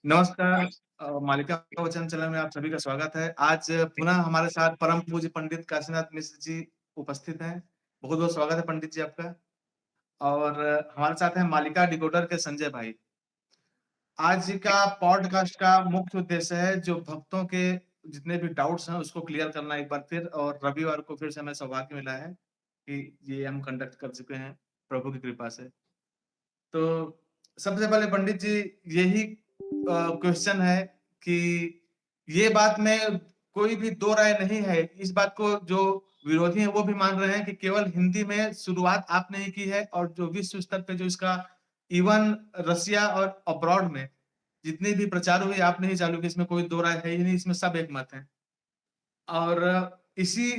नमस्कार। मालिका वचन चैनल में आप सभी का स्वागत है। आज पुनः हमारे साथ परम पूज्य पंडित काशीनाथ मिश्र जी उपस्थित हैं। बहुत-बहुत स्वागत है पंडित जी आपका। और हमारे साथ हैं मालिका डिकोडर के संजय भाई। आज का पॉडकास्ट का मुख्य उद्देश्य है जो भक्तों के जितने भी डाउट्स हैं उसको क्लियर करना एक बार फिर, और रविवार को फिर से हमें सौभाग्य मिला है कि ये हम कंडक्ट कर चुके हैं प्रभु की कृपा से। तो सबसे पहले पंडित जी यही क्वेश्चन है कि ये बात में कोई भी दो राय नहीं है। इस बात को जो विरोधी हैं वो भी मान रहे हैं कि केवल हिंदी में शुरुआत आपने ही की है, और जो विश्व स्तर पे जो इसका इवन रसिया और अब्रॉड में जितनी भी प्रचार हुई आपने ही चालू की। इसमें कोई दो राय है ही नहीं, इसमें सब एक मत है। और इसी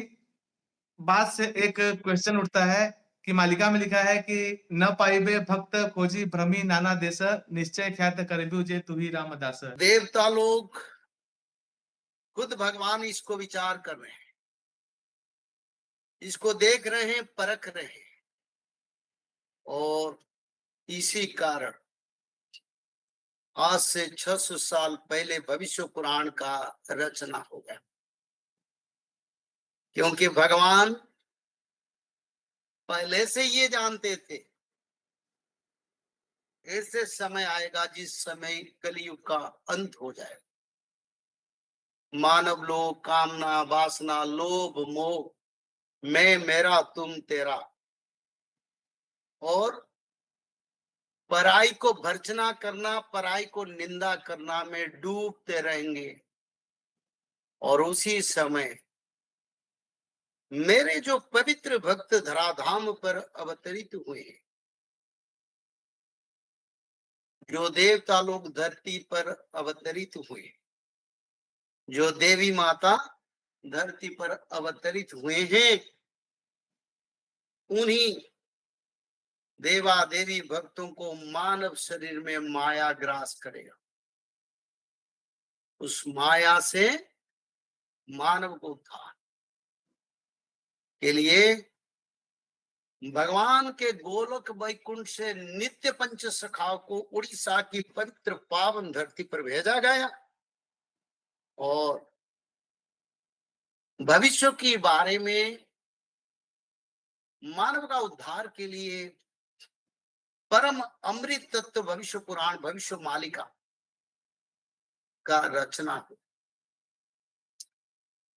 बात से एक क्वेश्चन उठता है कि मालिका में लिखा है कि न पाइबे भक्त खोजी भ्रमी नाना देश, निश्चय ख्यात करिबु जे तू ही रामदास। देवता लोग खुद भगवान इसको विचार कर रहे हैं, इसको देख रहे हैं, परख रहे हैं। और इसी कारण आज से 600 साल पहले भविष्य पुराण का रचना हो गया, क्योंकि भगवान पहले से ये जानते थे ऐसे समय आएगा जिस समय कलयुग का अंत हो जाएगा। मानव लोग कामना वासना लोभ मोह मैं मेरा तुम तेरा और पराई को भर्त्सना करना, पराई को निंदा करना में डूबते रहेंगे। और उसी समय मेरे जो पवित्र भक्त धराधाम पर अवतरित हुए, जो देवता लोग धरती पर अवतरित हुए, जो देवी माता धरती पर अवतरित हुए हैं, उन्हीं देवा देवी भक्तों को मानव शरीर में माया ग्रास करेगा। उस माया से मानव को उद्धार के लिए भगवान के गोलोक वैकुंठ से नित्य पंच सखाओं को उड़ीसा की पवित्र पावन धरती पर भेजा गया और भविष्य के बारे में मानव का उद्धार के लिए परम अमृत तत्व भविष्य पुराण भविष्य मालिका का रचना हो।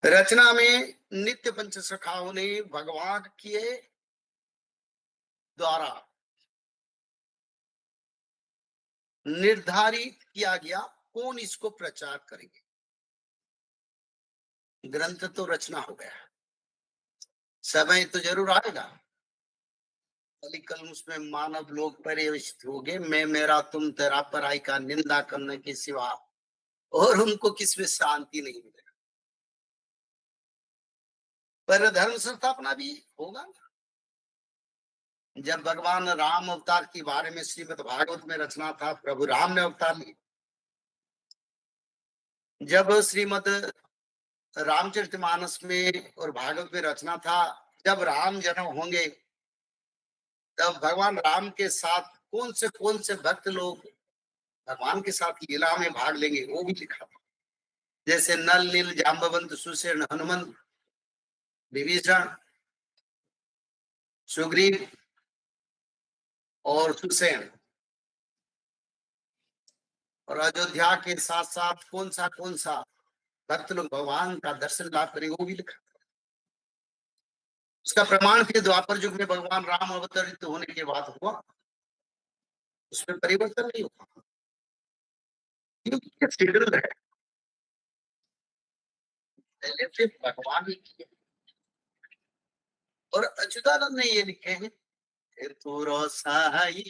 रचना में नित्य पंच सखाओं ने भगवान के द्वारा निर्धारित किया गया कौन इसको प्रचार करेंगे। ग्रंथ तो रचना हो गया, समय तो जरूर आएगा, कल उसमें मानव लोग पर्यवेक्षित हो गए। मैं मेरा तुम तेरा पराई का निंदा करने के सिवा और उनको किसमें शांति नहीं मिलेगा। पर धर्म संस्थापना भी होगा। जब भगवान राम अवतार के बारे में श्रीमद् भागवत में रचना था, प्रभु राम ने अवतार लिया। जब श्रीमद् रामचरितमानस में और भागवत में रचना था, जब राम जन्म होंगे तब भगवान राम के साथ कौन से भक्त लोग भगवान के साथ लीला में भाग लेंगे वो भी लिखा था। जैसे नल नील जाम्बवंत सुसेन हनुमंत विभीषण सुग्रीव और सुसेन, और अयोध्या के साथ साथ कौन सा भक्त लोग भगवान का दर्शन लाभ करेंगे वो भी लिखा। उसका प्रमाण फिर द्वापर युग में भगवान राम अवतरित होने के बाद हुआ, उसमें परिवर्तन नहीं हुआ क्योंकि शेड्यूल है, पहले से भगवान ही किए। और अच्युतानंद ने ये लिखे हैं तुरो साई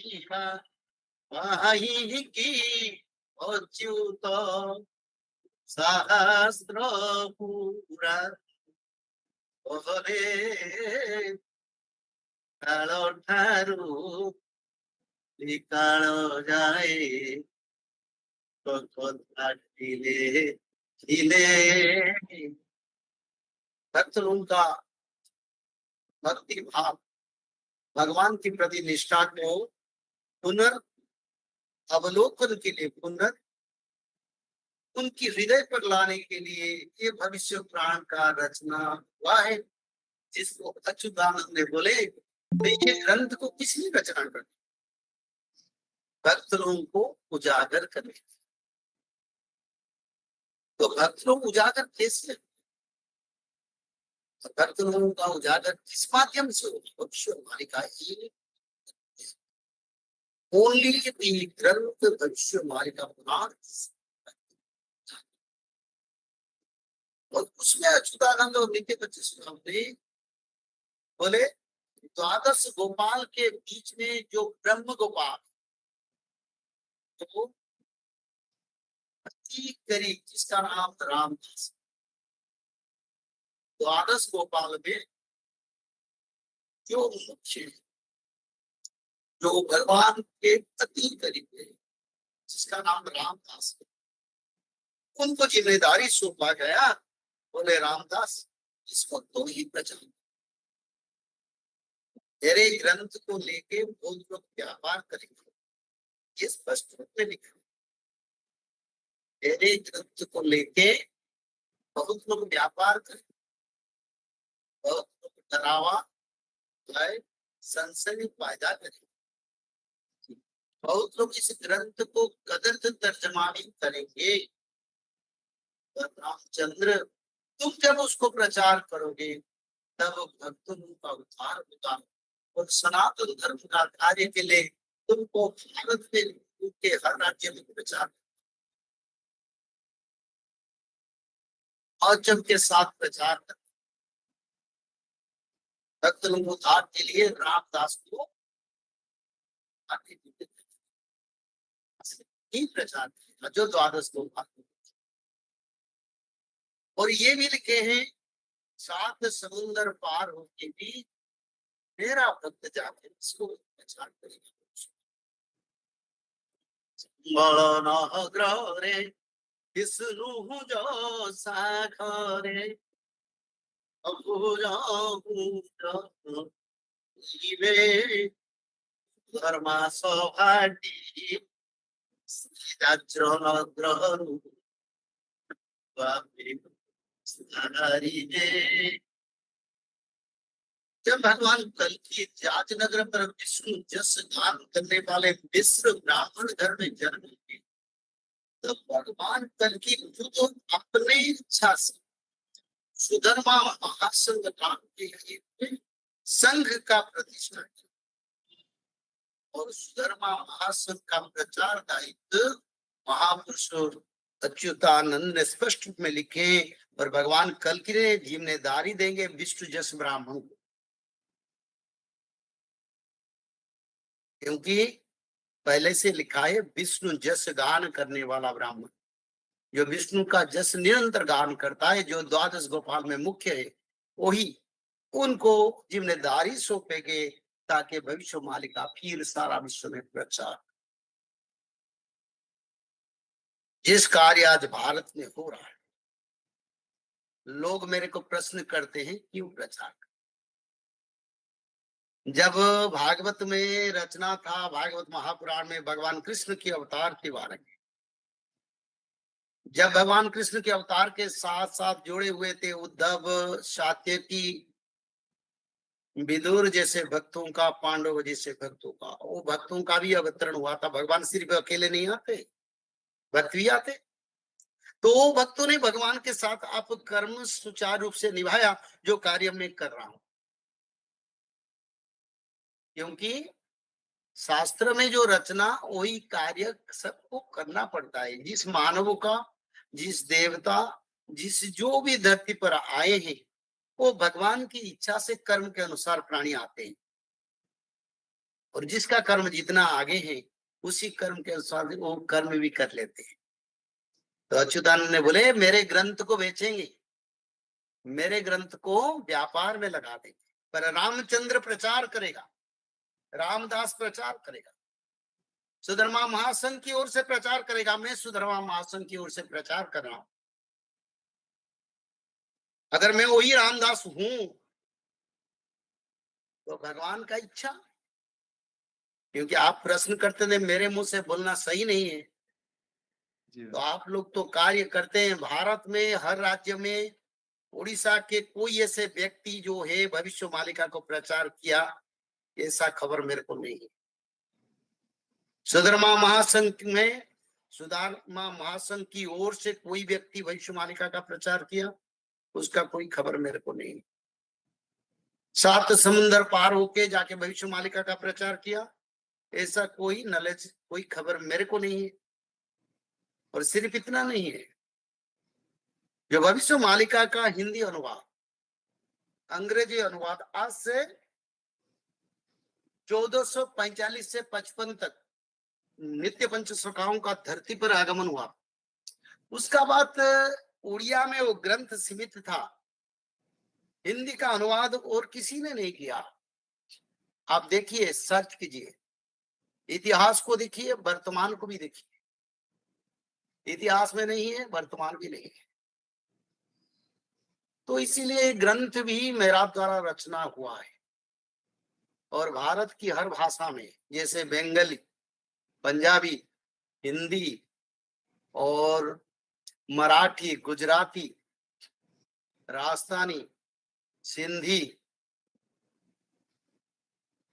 की अच्युत सहस्र पूरा ओरे कालो ठारू कालो जाए तो ढीले ढीले। भक्त लोगों का भक्ति भाव भगवान के प्रति निष्ठा को पुनर्अवलोकन के लिए उनकी हृदय पर लाने के लिए ये भविष्य पुराण का रचना हुआ है, जिसको अच्युतानंद ने बोले ये ग्रंथ को किसने रचना कर, भक्त लोगों को उजागर करे। तो भक्त लोग उजागर कैसे, भक्त लोगों का उजागर किस माध्यम से हो, भविष्यवाणी का ही ओनली दी ग्रंथ भविष्यवाणी का पुराण। और उसमें अच्युतानंद और नित्य बच्चे सुनाम ने बोले द्वादश गोपाल के बीच में जो ब्रह्म गोपाल तो अति करीब, जिसका नाम रामदास, द्वादश गोपाल में जो मुख्य जो भगवान के अति करीब है, जिसका नाम रामदास है, उनको जिम्मेदारी सौंपा गया। बोले रामदास इसको तो ही प्रचार, मेरे ग्रंथ को लेके बहुत लोग व्यापार करेंगे, ये स्पष्ट रूप में लिखा। मेरे ग्रंथ को लेके बहुत लोग व्यापार करेंगे, बहुत लोग डरावा संशय पैदा करेंगे, बहुत लोग इस ग्रंथ को गलत तर्जमा भी करेंगे। रामचंद्र तुम जब उसको प्रचार करोगे तब भक्तों का उद्धार होगा और सनातन धर्म का कार्य के लिए तुमको भारत में उनके हर राज्य में प्रचार और जब के साथ प्रचार कर भक्त लोग उद्धार के लिए रामदास को ही प्रचार किया जो द्वादश को। और ये भी लिखे हैं 7 समुंदर पार होके भी मेरा भक्त जाके इसको प्रचार करेगा। जो साखरे धर्मा सौभाटी जब भगवान कल की जातनगर पर विष्णु जस दान करने वाले मिश्र ब्राह्मण घर में जन्म लिए, तब भगवान कल की तो अपने इच्छा से सुधर्मा महासंघ नाम के संघ का प्रतिष्ठा किया और सुधर्मा महासंघ का प्रचार दायित्व महापुरुष अच्युतानंद ने स्पष्ट रूप में लिखे। और भगवान कल की जिम्मेदारी देंगे विष्णु जस ब्राह्मण को, क्योंकि पहले से लिखा है विष्णु जस गान करने वाला ब्राह्मण, जो विष्णु का जस निरंतर गान करता है, जो द्वादश गोपाल में मुख्य है, वही उनको जिम्मेदारी सौंपेगे ताकि भविष्य मालिका फिर सारा विश्व में प्रचार। जिस कार्य आज भारत में हो रहा है, लोग मेरे को प्रश्न करते हैं क्यों प्रचार। जब भागवत में रचना था, भागवत महापुराण में भगवान कृष्ण की अवतार के बारे में, जब भगवान कृष्ण के अवतार के साथ साथ जुड़े हुए थे उद्धव, सात्यकी, विदुर जैसे भक्तों का, पांडव जैसे भक्तों का, वो भक्तों का भी अवतरण हुआ था। भगवान सिर्फ अकेले नहीं आते, भक्त भी आते। तो भक्तों ने भगवान के साथ आप कर्म सुचारू रूप से निभाया जो कार्य मैं कर रहा हूं, क्योंकि शास्त्र में जो रचना वही कार्य सबको करना पड़ता है। जिस मानव का, जिस देवता, जिस जो भी धरती पर आए हैं, वो भगवान की इच्छा से कर्म के अनुसार प्राणी आते हैं, और जिसका कर्म जितना आगे है उसी कर्म के अनुसार वो कर्म भी कर लेते हैं। तो अच्युतानंद ने बोले मेरे ग्रंथ को बेचेंगे, मेरे ग्रंथ को व्यापार में लगा देंगे, पर रामचंद्र प्रचार करेगा, रामदास प्रचार करेगा, सुधर्मा महासंघ की ओर से प्रचार करेगा। मैं सुधर्मा महासंघ की ओर से प्रचार कर रहा हूं। अगर मैं वही रामदास हूं तो भगवान का इच्छा, क्योंकि आप प्रश्न करते थे मेरे मुंह से बोलना सही नहीं है, जी तो आप लोग तो कार्य करते हैं भारत में हर राज्य में। उड़ीसा के कोई ऐसे व्यक्ति जो है भविष्य मालिका को प्रचार किया, ऐसा खबर मेरे को नहीं है। सुधर्मा महासंघ में, सुधर्मा महासंघ की ओर से कोई व्यक्ति भविष्य मालिका का प्रचार किया, उसका कोई खबर मेरे को नहीं। 7 समुंदर पार होके जाके भविष्य मालिका का प्रचार किया, ऐसा कोई नॉलेज, कोई खबर मेरे को नहीं है। और सिर्फ इतना नहीं है, जो भविष्य मालिका का हिंदी अनुवाद, अंग्रेजी अनुवाद आज से 1445 से 55 तक नित्य पंच सखाओं का धरती पर आगमन हुआ। उसका बाद उड़िया में वो ग्रंथ सीमित था, हिंदी का अनुवाद और किसी ने नहीं किया। आप देखिए, सर्च कीजिए, इतिहास को देखिए, वर्तमान को भी देखिए। इतिहास में नहीं है, वर्तमान भी नहीं है। तो इसीलिए ग्रंथ भी मेरा द्वारा रचना हुआ है। और भारत की हर भाषा में, जैसे बंगाली, पंजाबी, हिंदी और मराठी, गुजराती, राजस्थानी, सिंधी,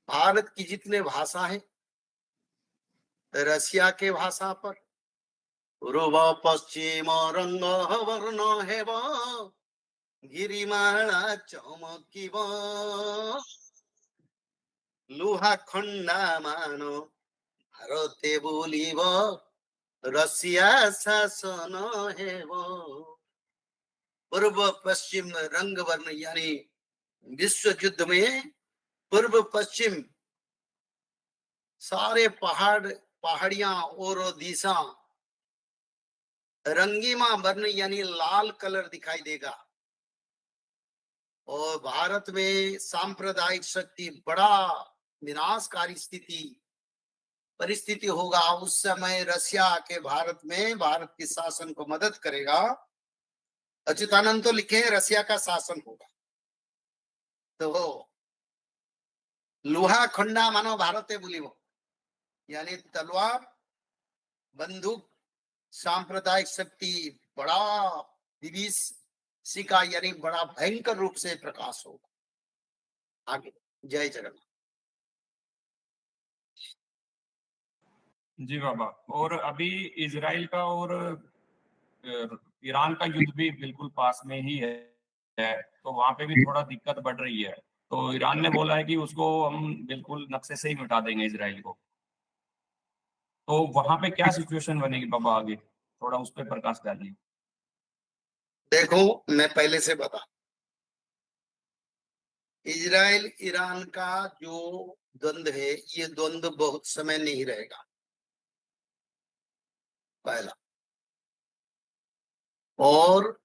भारत की जितने भाषा है, रसिया के भाषा पर पूर्व पश्चिम रंग वर्ण हेब गिरिमाला चमकिब लुहा खंडा मानो भारते बोलिब रसिया शासन हेब। पूर्व पश्चिम रंग वर्ण यानी विश्व युद्ध में पूर्व पश्चिम सारे पहाड़, पहाड़ियां और दिशा रंगीमा वर्ण यानी लाल कलर दिखाई देगा। और भारत में सांप्रदायिक शक्ति बड़ा विनाशकारी परिस्थिति होगा। उस समय रसिया के भारत में भारत के शासन को मदद करेगा। अच्युतानंद तो लिखे रसिया का शासन होगा। तो लोहा खंडा मानो भारत बोलिबो यानी तलवार, बंदूक, सांप्रदायिक शक्ति बड़ा विभीषिका यानी बड़ा भयंकर रूप से प्रकाश होगा। आगे, जय जगन्नाथ। जी बाबा। और अभी इजराइल का और ईरान का युद्ध भी बिल्कुल पास में ही है, तो वहां पे भी थोड़ा दिक्कत बढ़ रही है। तो ईरान ने बोला है कि उसको हम बिल्कुल नक्शे से ही मिटा देंगे इजराइल को। तो वहां पे क्या सिचुएशन बनेगी बाबा आगे, थोड़ा उस पर प्रकाश डालिए। देखो, मैं पहले से बता, इजराइल ईरान का जो द्वंद्व है, ये द्वंद्व बहुत समय नहीं रहेगा, पहला। और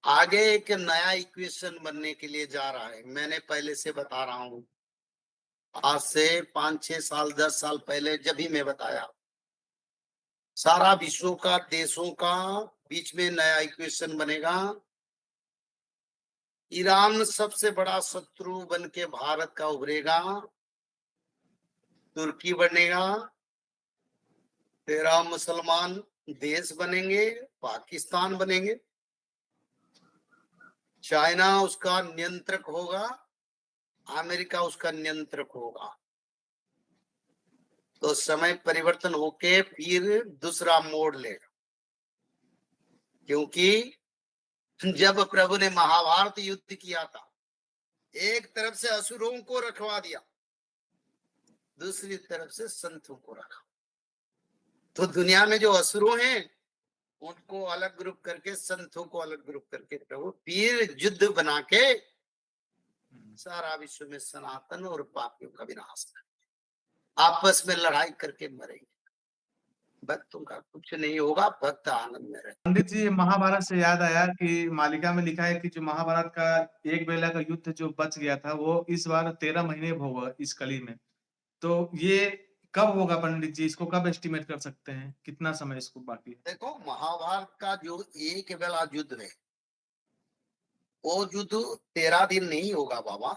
आगे एक नया इक्वेशन बनने के लिए जा रहा है। मैंने पहले से बता रहा हूं, आज से 5-6 साल 10 साल पहले जब भी मैं बताया, सारा विश्व का देशों का बीच में नया इक्वेशन बनेगा। ईरान सबसे बड़ा शत्रु बन के भारत का उभरेगा, तुर्की बनेगा, 13 मुसलमान देश बनेंगे, पाकिस्तान बनेंगे, चाइना उसका नियंत्रक होगा, अमेरिका उसका नियंत्रक होगा। तो समय परिवर्तन होके फिर दूसरा मोड़ लेगा। क्योंकि जब प्रभु ने महाभारत युद्ध किया था, एक तरफ से असुरों को रखवा दिया, दूसरी तरफ से संतों को रखा। तो दुनिया में जो असुरों हैं उनको अलग ग्रुप करके, संतों को अलग ग्रुप करके प्रभु फिर युद्ध बना के सारा विश्व में सनातन और पापियों का विनाश कर, आपस में लड़ाई करके मरेंगे। भक्तों का कुछ नहीं होगा, भक्त आनंद में रहे। पंडित जी, महाभारत से याद आया कि मालिका में लिखा है कि जो महाभारत का एक बेला का युद्ध जो बच गया था, वो इस बार 13 महीने होगा इस कली में। तो ये कब होगा पंडित जी? इसको कब एस्टिमेट कर सकते हैं? कितना समय इसको बाकी है? देखो, महाभारत का जो एक बेला युद्ध है, वो युद्ध 13 दिन नहीं होगा बाबा,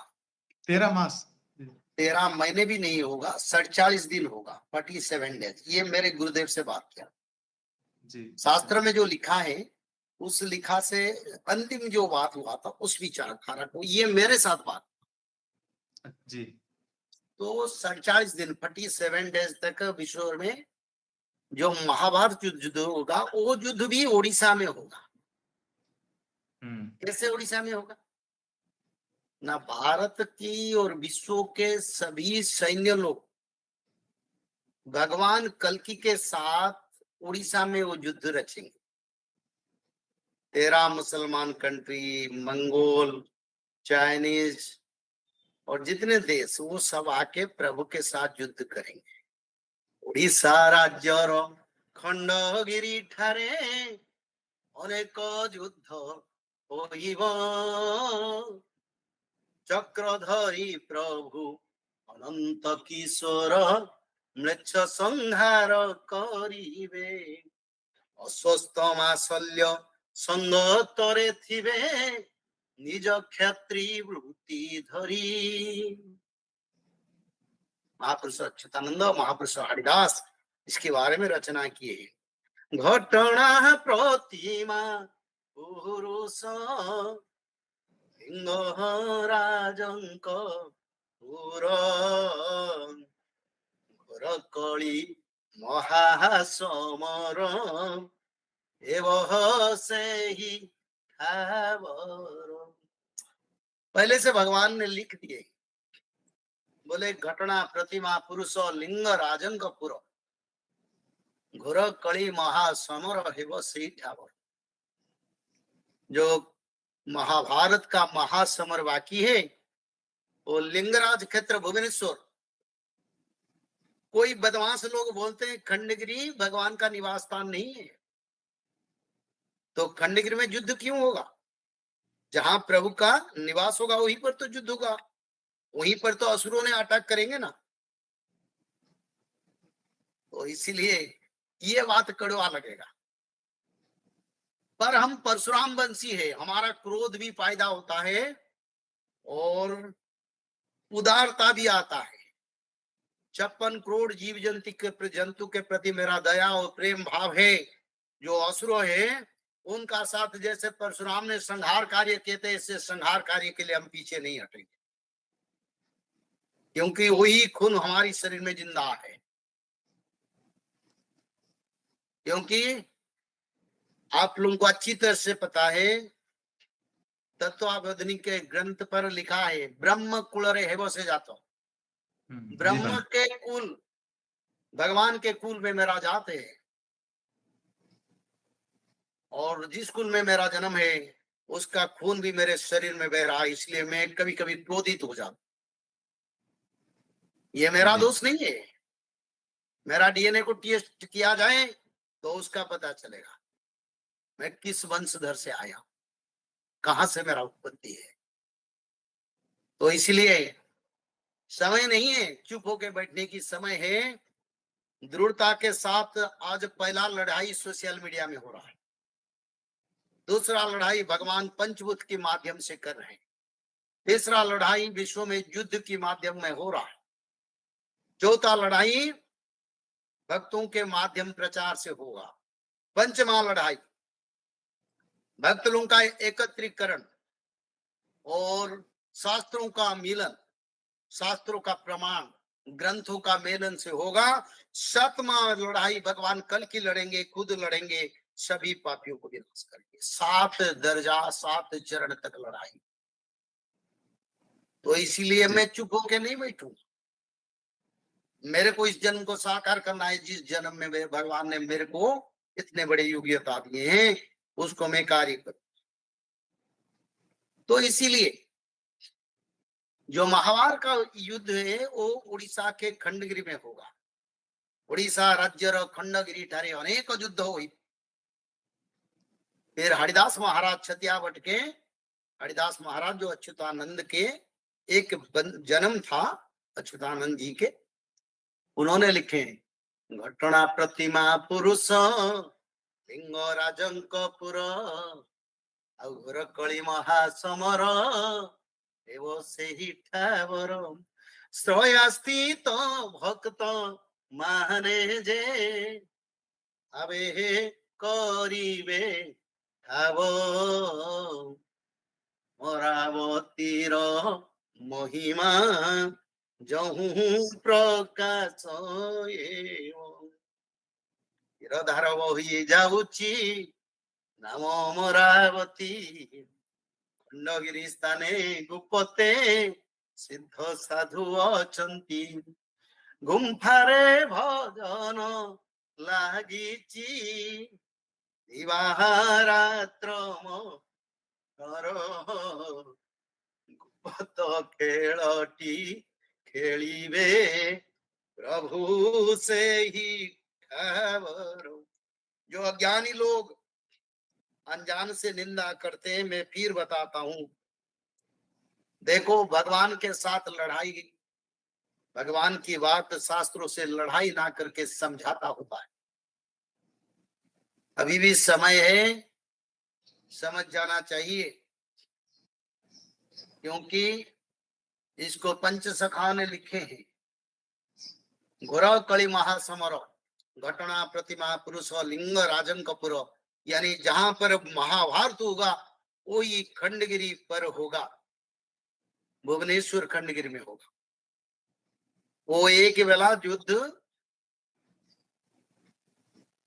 13 मास 13 महीने भी नहीं होगा, 47 दिन होगा, 47 डेज। ये मेरे गुरुदेव से बात किया। जी। शास्त्र में जो लिखा है उस लिखा से अंतिम जो बात हुआ था उस विचारधारा को, ये मेरे साथ बात। जी। तो 47 दिन 47 डेज तक विश्व में जो महाभारत युद्ध होगा वो युद्ध भी उड़ीसा में होगा। कैसे उड़ीसा में होगा? ना भारत की और विश्व के सभी सैन्य लोग भगवान कल्कि के साथ उड़ीसा में वो युद्ध रचेंगे। 13 मुसलमान कंट्री, मंगोल, चाइनीज और जितने देश वो सब आके प्रभु के साथ युद्ध करेंगे। उड़ीसा राज्यर खंडगिरी ठारे अनेक युद्ध होइब, चक्रधरी प्रभु अनंत किशोर म्लेच्छ संहार करिबे, अस्वस्थ माशल्य संगतरे थिबे निज क्षत्रि वृत्ति धरी। महापुरुष अच्युतानंद, महापुरुष हरिदास इसके बारे में रचना किए हैं। घटना प्रतिमा पुरुष लिंगराजंक पुर घोर कली महासमर एवं से ही ठावर। पहले से भगवान ने लिख दिए, बोले घटना प्रतिमा पुरुष लिंग राजंक पुर घोर कली महासमर हेव से ठावर। जो महाभारत का महासमर बाकी है वो लिंगराज क्षेत्र भुवनेश्वर। कोई बदमाश लोग बोलते हैं खंडगिरी भगवान का निवास स्थान नहीं है, तो खंडगिरी में युद्ध क्यों होगा? जहां प्रभु का निवास होगा वहीं पर तो युद्ध होगा, वहीं पर तो असुरों ने अटैक करेंगे ना। तो इसीलिए ये बात कड़वा लगेगा, पर हम परशुराम वंशी है, हमारा क्रोध भी पैदा होता है और उदारता भी आता है। 56 करोड़ जीव जंतु के प्रति मेरा दया और प्रेम भाव है। जो असुर है उनका साथ जैसे परशुराम ने संहार कार्य किए थे, इससे संहार कार्य के लिए हम पीछे नहीं हटेंगे, क्योंकि वही खून हमारी शरीर में जिंदा है। क्योंकि आप लोगों को अच्छी तरह से पता है, तत्वावधनी के ग्रंथ पर लिखा है ब्रह्म कुल रे हेव से जातो। ब्रह्म के कुल, भगवान के कुल में मेरा जात है, और जिस कुल में मेरा जन्म है उसका खून भी मेरे शरीर में बह रहा है, इसलिए मैं कभी कभी क्रोधित हो जाता। ये मेरा दोष नहीं है। मेरा डीएनए को टेस्ट किया जाए तो उसका पता चलेगा मैं किस वंशधर से आया, कहां से मेरा उत्पत्ति है। तो इसलिए समय नहीं है चुप होके बैठने की, समय है दृढ़ता के साथ। आज पहला लड़ाई सोशल मीडिया में हो रहा है, दूसरा लड़ाई भगवान पंचभूत के माध्यम से कर रहे हैं, तीसरा लड़ाई विश्व में युद्ध के माध्यम में हो रहा है, चौथा लड़ाई भक्तों के माध्यम प्रचार से होगा, पंचमा लड़ाई भक्त लोगों का एकत्रीकरण और शास्त्रों का मिलन, शास्त्रों का प्रमाण, ग्रंथों का मेलन से होगा। सातवां लड़ाई भगवान कल की लड़ेंगे, खुद लड़ेंगे, सभी पापियों को विनाश करेंगे। 7 दर्जा 7 चरण तक लड़ाई। तो इसीलिए मैं चुप होके नहीं बैठूंगा। मेरे को इस जन्म को साकार करना है, जिस जन्म में भगवान ने मेरे को इतने बड़े योग्यता दिए हैं उसको मैं कार्य करूं। तो इसीलिए जो महाभारत का युद्ध है वो उड़ीसा के खंडगिरी में होगा। उड़ीसा राज्य खंडगिरी ठारे अनेक युद्ध हुई। फिर हरिदास महाराज छतियावट के, हरिदास महाराज जो अच्युतानंद के एक जन्म था अच्युतानंद जी के, उन्होंने लिखे घटना प्रतिमा पुरुष लिंग राजंक पुर घोर कली महासमर एवं से ही ठावर श्रयास्थित भक्त माने जे अबे करिबे ठाव अमरावतीर महिमा जहु प्रकाश କ୍ଷୀରଧାର ବହି ଯାଉଛି ନାମ ଅମରାବତୀ ଖଣ୍ଡଗିରି ସ୍ଥାନେ ଗୁପତେ ସିଦ୍ଧ ସାଧୁ ଅଛନ୍ତି ଗୁମ୍ଫାରେ ଭଜନ ଲାଗିଛି ଦିବାରାତ୍ର ମୋର ଗୁପ୍ତ ଖେଳଟି ଖେଳିବେ प्रभु से ही खबर। जो अज्ञानी लोग अनजान से निंदा करते हैं, मैं फिर बताता हूं, देखो भगवान के साथ लड़ाई, भगवान की बात शास्त्रों से लड़ाई ना करके समझाता होता है। अभी भी समय है, समझ जाना चाहिए, क्योंकि इसको पंच सखा ने लिखे हैं। घोर कली महासमर घटना प्रतिमा पुरुष लिंग राजन कपूर, यानी जहां पर महाभारत होगा वही खंडगिरी पर होगा, भुवनेश्वर खंडगिरी में होगा। वो एक वेला युद्ध,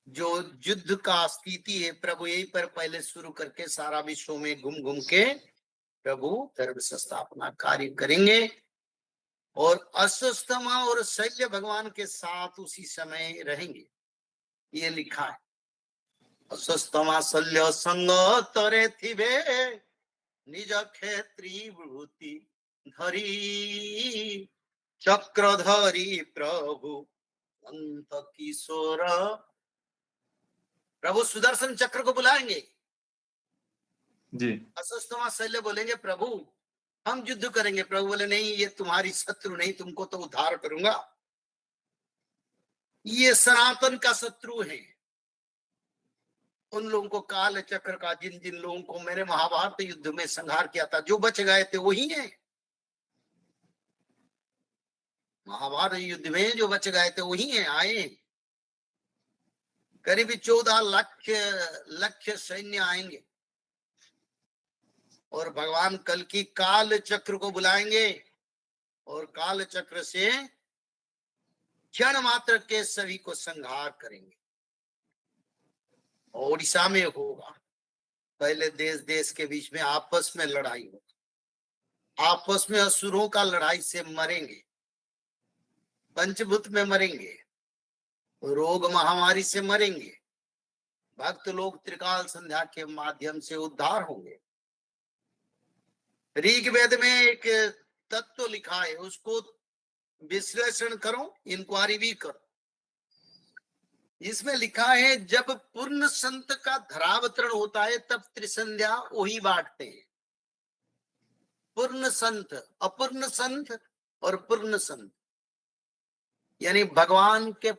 जो युद्ध का स्थिति है, प्रभु यही पर पहले शुरू करके सारा विश्व में घूम घूम के प्रभु धर्म संस्थापना कार्य करेंगे। और अस्वस्थमा और शल्य भगवान के साथ उसी समय रहेंगे, ये लिखा है। अस्वस्थमा शल्य संग तरे थिबे निज क्षेत्री वृत्ति धरी चक्रधरी प्रभु अंत किशोर। प्रभु सुदर्शन चक्र को बुलाएंगे जी। अस्वस्थमा शल्य बोलेंगे प्रभु हम युद्ध करेंगे। प्रभु बोले नहीं, ये तुम्हारी शत्रु नहीं, तुमको तो उद्धार करूंगा। ये सनातन का शत्रु है। उन लोगों को काल चक्र का, जिन जिन लोगों को मैंने महाभारत युद्ध में संहार किया था, जो बच गए थे वही है। महाभारत युद्ध में जो बच गए थे वही है, आए। करीब 14 लाख सैन्य आएंगे और भगवान कल की काल चक्र को बुलाएंगे और काल चक्र से क्षण मात्र के सभी को संहार करेंगे। ओडिशा में होगा, पहले देश देश के बीच में आपस में लड़ाई होगी, आपस में असुरों का लड़ाई से मरेंगे, पंचभूत में मरेंगे, रोग महामारी से मरेंगे, भक्त लोग त्रिकाल संध्या के माध्यम से उद्धार होंगे। ऋग्वेद में एक तत्व लिखा है, उसको विश्लेषण करो, इंक्वायरी भी करो। इसमें लिखा है जब पूर्ण संत का धरावतरण होता है तब त्रिसंध्या वही बांटते हैं। पूर्ण संत, अपूर्ण संत और पूर्ण संत, यानी भगवान के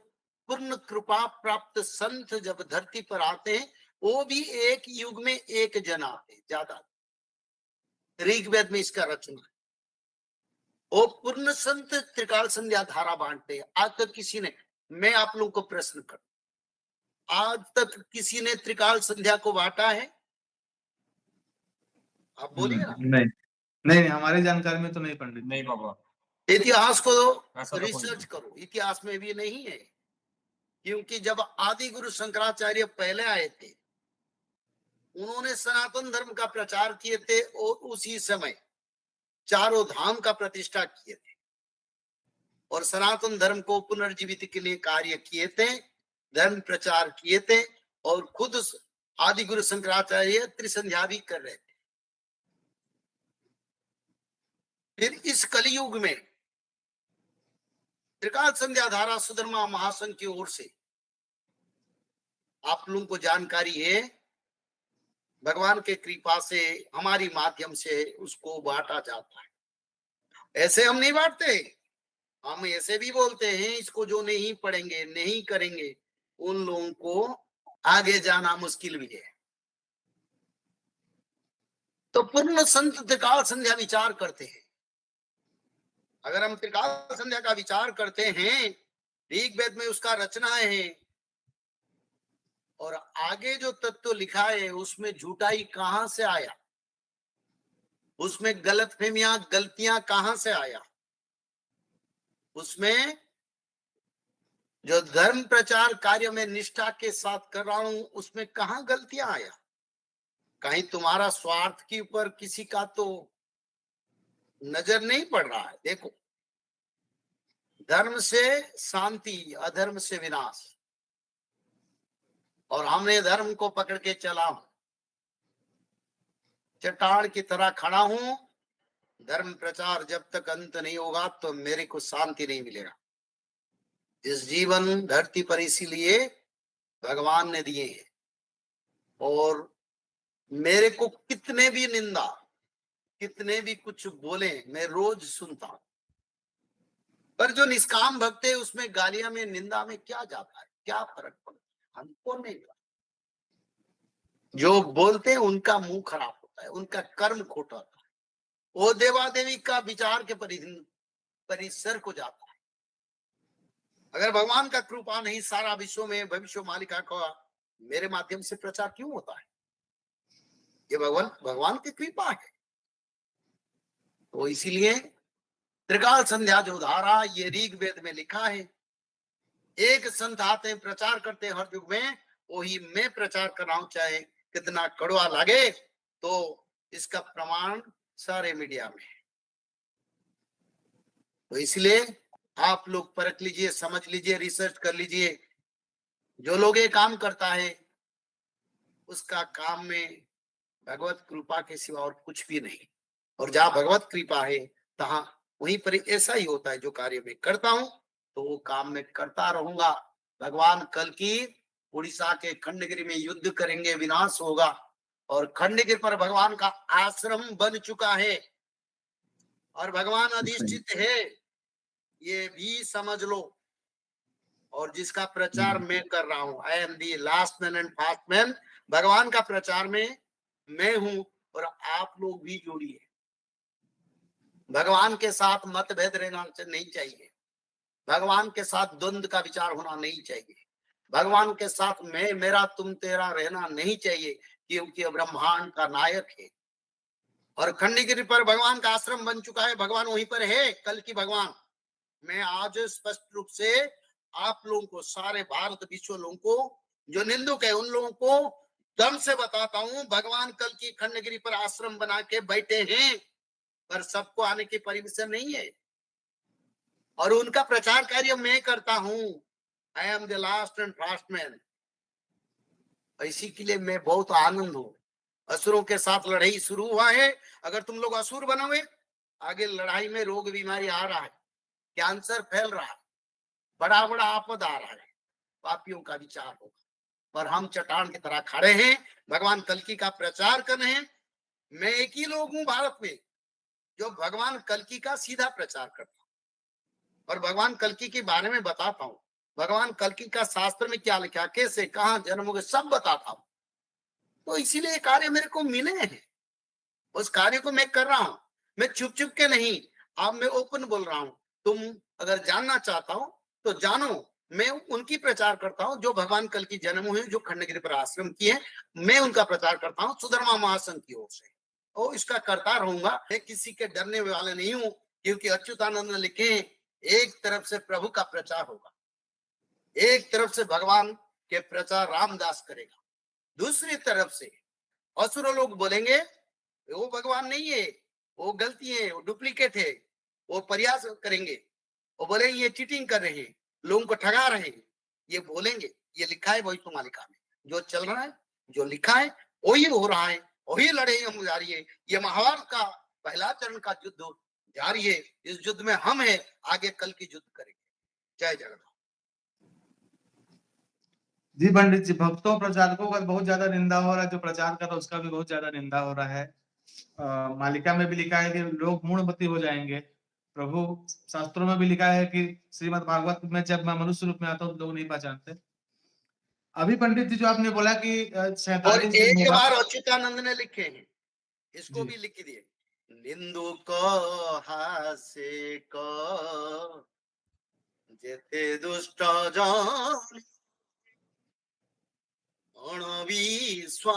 पूर्ण कृपा प्राप्त संत जब धरती पर आते हैं, वो भी एक युग में एक जन आते हैं, ज्यादा। ऋग्वेद में इसका रचना है। वो पूर्ण संत त्रिकाल संध्या धारा बांटते हैं। आज तक किसी ने, मैं आप लोगों को प्रश्न कर, आज तक किसी ने त्रिकाल संध्या को बांटा है? आप बोलिए। नहीं, नहीं, हमारी जानकारी में तो नहीं पंडित। नहीं बाबा। इतिहास को ऐसा तो रिसर्च करो, इतिहास में भी नहीं है। क्योंकि जब आदि गुरु शंकराचार्य पहले आए थे, उन्होंने सनातन धर्म का प्रचार किए थे और उसी समय चारों धाम का प्रतिष्ठा किए थे और सनातन धर्म को पुनर्जीवित के लिए कार्य किए थे, धर्म प्रचार किए थे। और खुद आदि गुरु शंकराचार्य त्रिसंध्या भी कर रहे थे। फिर इस कलियुग में त्रिकाल संध्या धारा सुधर्मा महासंघ की ओर से आप लोगों को जानकारी है, भगवान के कृपा से हमारी माध्यम से उसको बांटा जाता है। ऐसे हम नहीं बांटते, हम ऐसे भी बोलते हैं इसको जो नहीं पढ़ेंगे, नहीं करेंगे, उन लोगों को आगे जाना मुश्किल भी है। तो पूर्ण संत त्रिकाल संध्या विचार करते हैं। अगर हम त्रिकाल संध्या का विचार करते हैं, ऋग्वेद में उसका रचना है और आगे जो तत्व लिखा है उसमें झूठाई कहां से आया, उसमें गलतफहमियां गलतियां कहां से आया, उसमें जो धर्म प्रचार कार्य में निष्ठा के साथ कर रहा हूं उसमें कहां गलतियां आया। कहीं तुम्हारा स्वार्थ के ऊपर किसी का तो नजर नहीं पड़ रहा है। देखो, धर्म से शांति, अधर्म से विनाश, और हमने धर्म को पकड़ के चला हूं, चट्टान की तरह खड़ा हूं। धर्म प्रचार जब तक अंत नहीं होगा तो मेरे को शांति नहीं मिलेगा। इस जीवन धरती पर इसीलिए भगवान ने दिए हैं, और मेरे को कितने भी निंदा, कितने भी कुछ बोले, मैं रोज सुनता हूं। पर जो निष्काम भक्त है उसमें गालियां में, निंदा में क्या जाता है, क्या फर्क पड़ता है, हमको नहीं पता। जो बोलते हैं उनका मुंह खराब होता है, उनका कर्म खोटा होता है, वो देवा देवी का विचार के परिसर को जाता है। अगर भगवान का कृपा नहीं, सारा विश्व में भविष्य मालिका का मेरे माध्यम से प्रचार क्यों होता है? ये भगवान की कृपा है। तो इसीलिए त्रिकाल संध्या जो धारा, ये ऋग्वेद में लिखा है, एक संत आते हैं, प्रचार करते हैं हर युग में, वही मैं प्रचार कर रहा हूं, चाहे कितना कड़वा लगे। तो इसका प्रमाण सारे मीडिया में है। तो इसलिए आप लोग परख लीजिए, समझ लीजिए, रिसर्च कर लीजिए। जो लोग ये काम करता है उसका काम में भगवत कृपा के सिवा और कुछ भी नहीं। और जहां भगवत कृपा है तहां वहीं पर ऐसा ही होता है। जो कार्य में करता हूं तो वो काम में करता रहूंगा। भगवान कल की उड़ीसा के खंडगिरी में युद्ध करेंगे, विनाश होगा, और खंडगिरी पर भगवान का आश्रम बन चुका है और भगवान अधिष्ठित है, ये भी समझ लो। और जिसका प्रचार मैं कर रहा हूं, I am the last man and fast man, भगवान का प्रचार में मैं हूं, और आप लोग भी जोड़िए। भगवान के साथ मतभेद रहना नहीं चाहिए, भगवान के साथ द्वंद्व का विचार होना नहीं चाहिए, भगवान के साथ मैं मेरा तुम तेरा रहना नहीं चाहिए, क्योंकि ब्रह्मांड का नायक है। और खंडगिरी पर भगवान का आश्रम बन चुका है, भगवान वहीं पर है, कल की भगवान। मैं आज स्पष्ट रूप से आप लोगों को, सारे भारत विश्व लोगों को, जो निंदुक है उन लोगों को दम से बताता हूं, भगवान कल की खंडगिरी पर आश्रम बना के बैठे हैं, पर सबको आने की परमिशन नहीं है। और उनका प्रचार कार्य मैं करता हूं। I am the last and fast man. इसी के लिए मैं बहुत आनंद हूं। असुरों के साथ लड़ाई शुरू हुआ है। अगर तुम लोग असुर बनोगे, आगे लड़ाई में रोग बीमारी आ रहा है, कैंसर फैल रहा है, बड़ा बड़ा आपद आ रहा है, पापियों का विचार होगा। पर हम चट्टान की तरह खड़े हैं, भगवान कल्कि का प्रचार कर रहे हैं। मैं एक ही लोग हूं भारत में जो भगवान कल्कि का सीधा प्रचार करता हूं, और भगवान कल्कि के बारे में बताता हूं। भगवान कल्कि का शास्त्र में क्या लिखा, कैसे, कहां जन्म होगा, सब बताता हूं। तो इसीलिए कार्य मेरे को मिले हैं, उस कार्य को मैं कर रहा हूं। मैं चुप चुप के नहीं, अब मैं ओपन बोल रहा हूं। तुम अगर जानना चाहता हो तो जानो, मैं उनकी प्रचार करता हूं जो भगवान कल की जन्म हुए, जो खंडगिरी पर आश्रम किए, मैं उनका प्रचार करता हूं सुधर्मा महासंघ की ओर से, और इसका करता रहूंगा। मैं किसी के डरने वाले नहीं हूं, क्योंकि अच्युतानंद ने लिखे, एक तरफ से प्रभु का प्रचार होगा, एक तरफ से भगवान के प्रचार रामदास करेगा, दूसरी तरफ से असुर लोग बोलेंगे वो भगवान नहीं है, वो गलती है, वो डुप्लीकेट है, वो प्रयास करेंगे, वो बोलेंगे ये चीटिंग कर रहे हैं, लोगों को ठगा रहे हैं, ये बोलेंगे। ये लिखा है भविष्य मालिका में, जो चल रहा है, जो लिखा है वही हो रहा है, वही लड़ाई हम जारी है। ये महाभारत का पहला चरण का युद्ध जारी है, इस युद्ध में हम है, आगे कल की युद्ध करेंगे। जय जगन्नाथ। जी पंडित जी, भक्तों प्रचारकों का बहुत ज्यादा निंदा हो रहा है, जो प्रचार कर रहा है उसका भी बहुत ज्यादा निंदा हो रहा है। मालिका में भी लिखा है कि लोग मूढ़मती हो जाएंगे। प्रभु शास्त्रों में भी लिखा है कि श्रीमद् भागवत में जब मैं मनुष्य रूप में आता हूँ लोग नहीं पहचानते। अभी पंडित जी जो आपने बोला कि और 47 दिन एक होगा। बार अच्युतानंद ने लिखे हैं, इसको जी। भी लिख दिए, निंदु को हासे को जेते दुष्ट जान अणविश्वासिया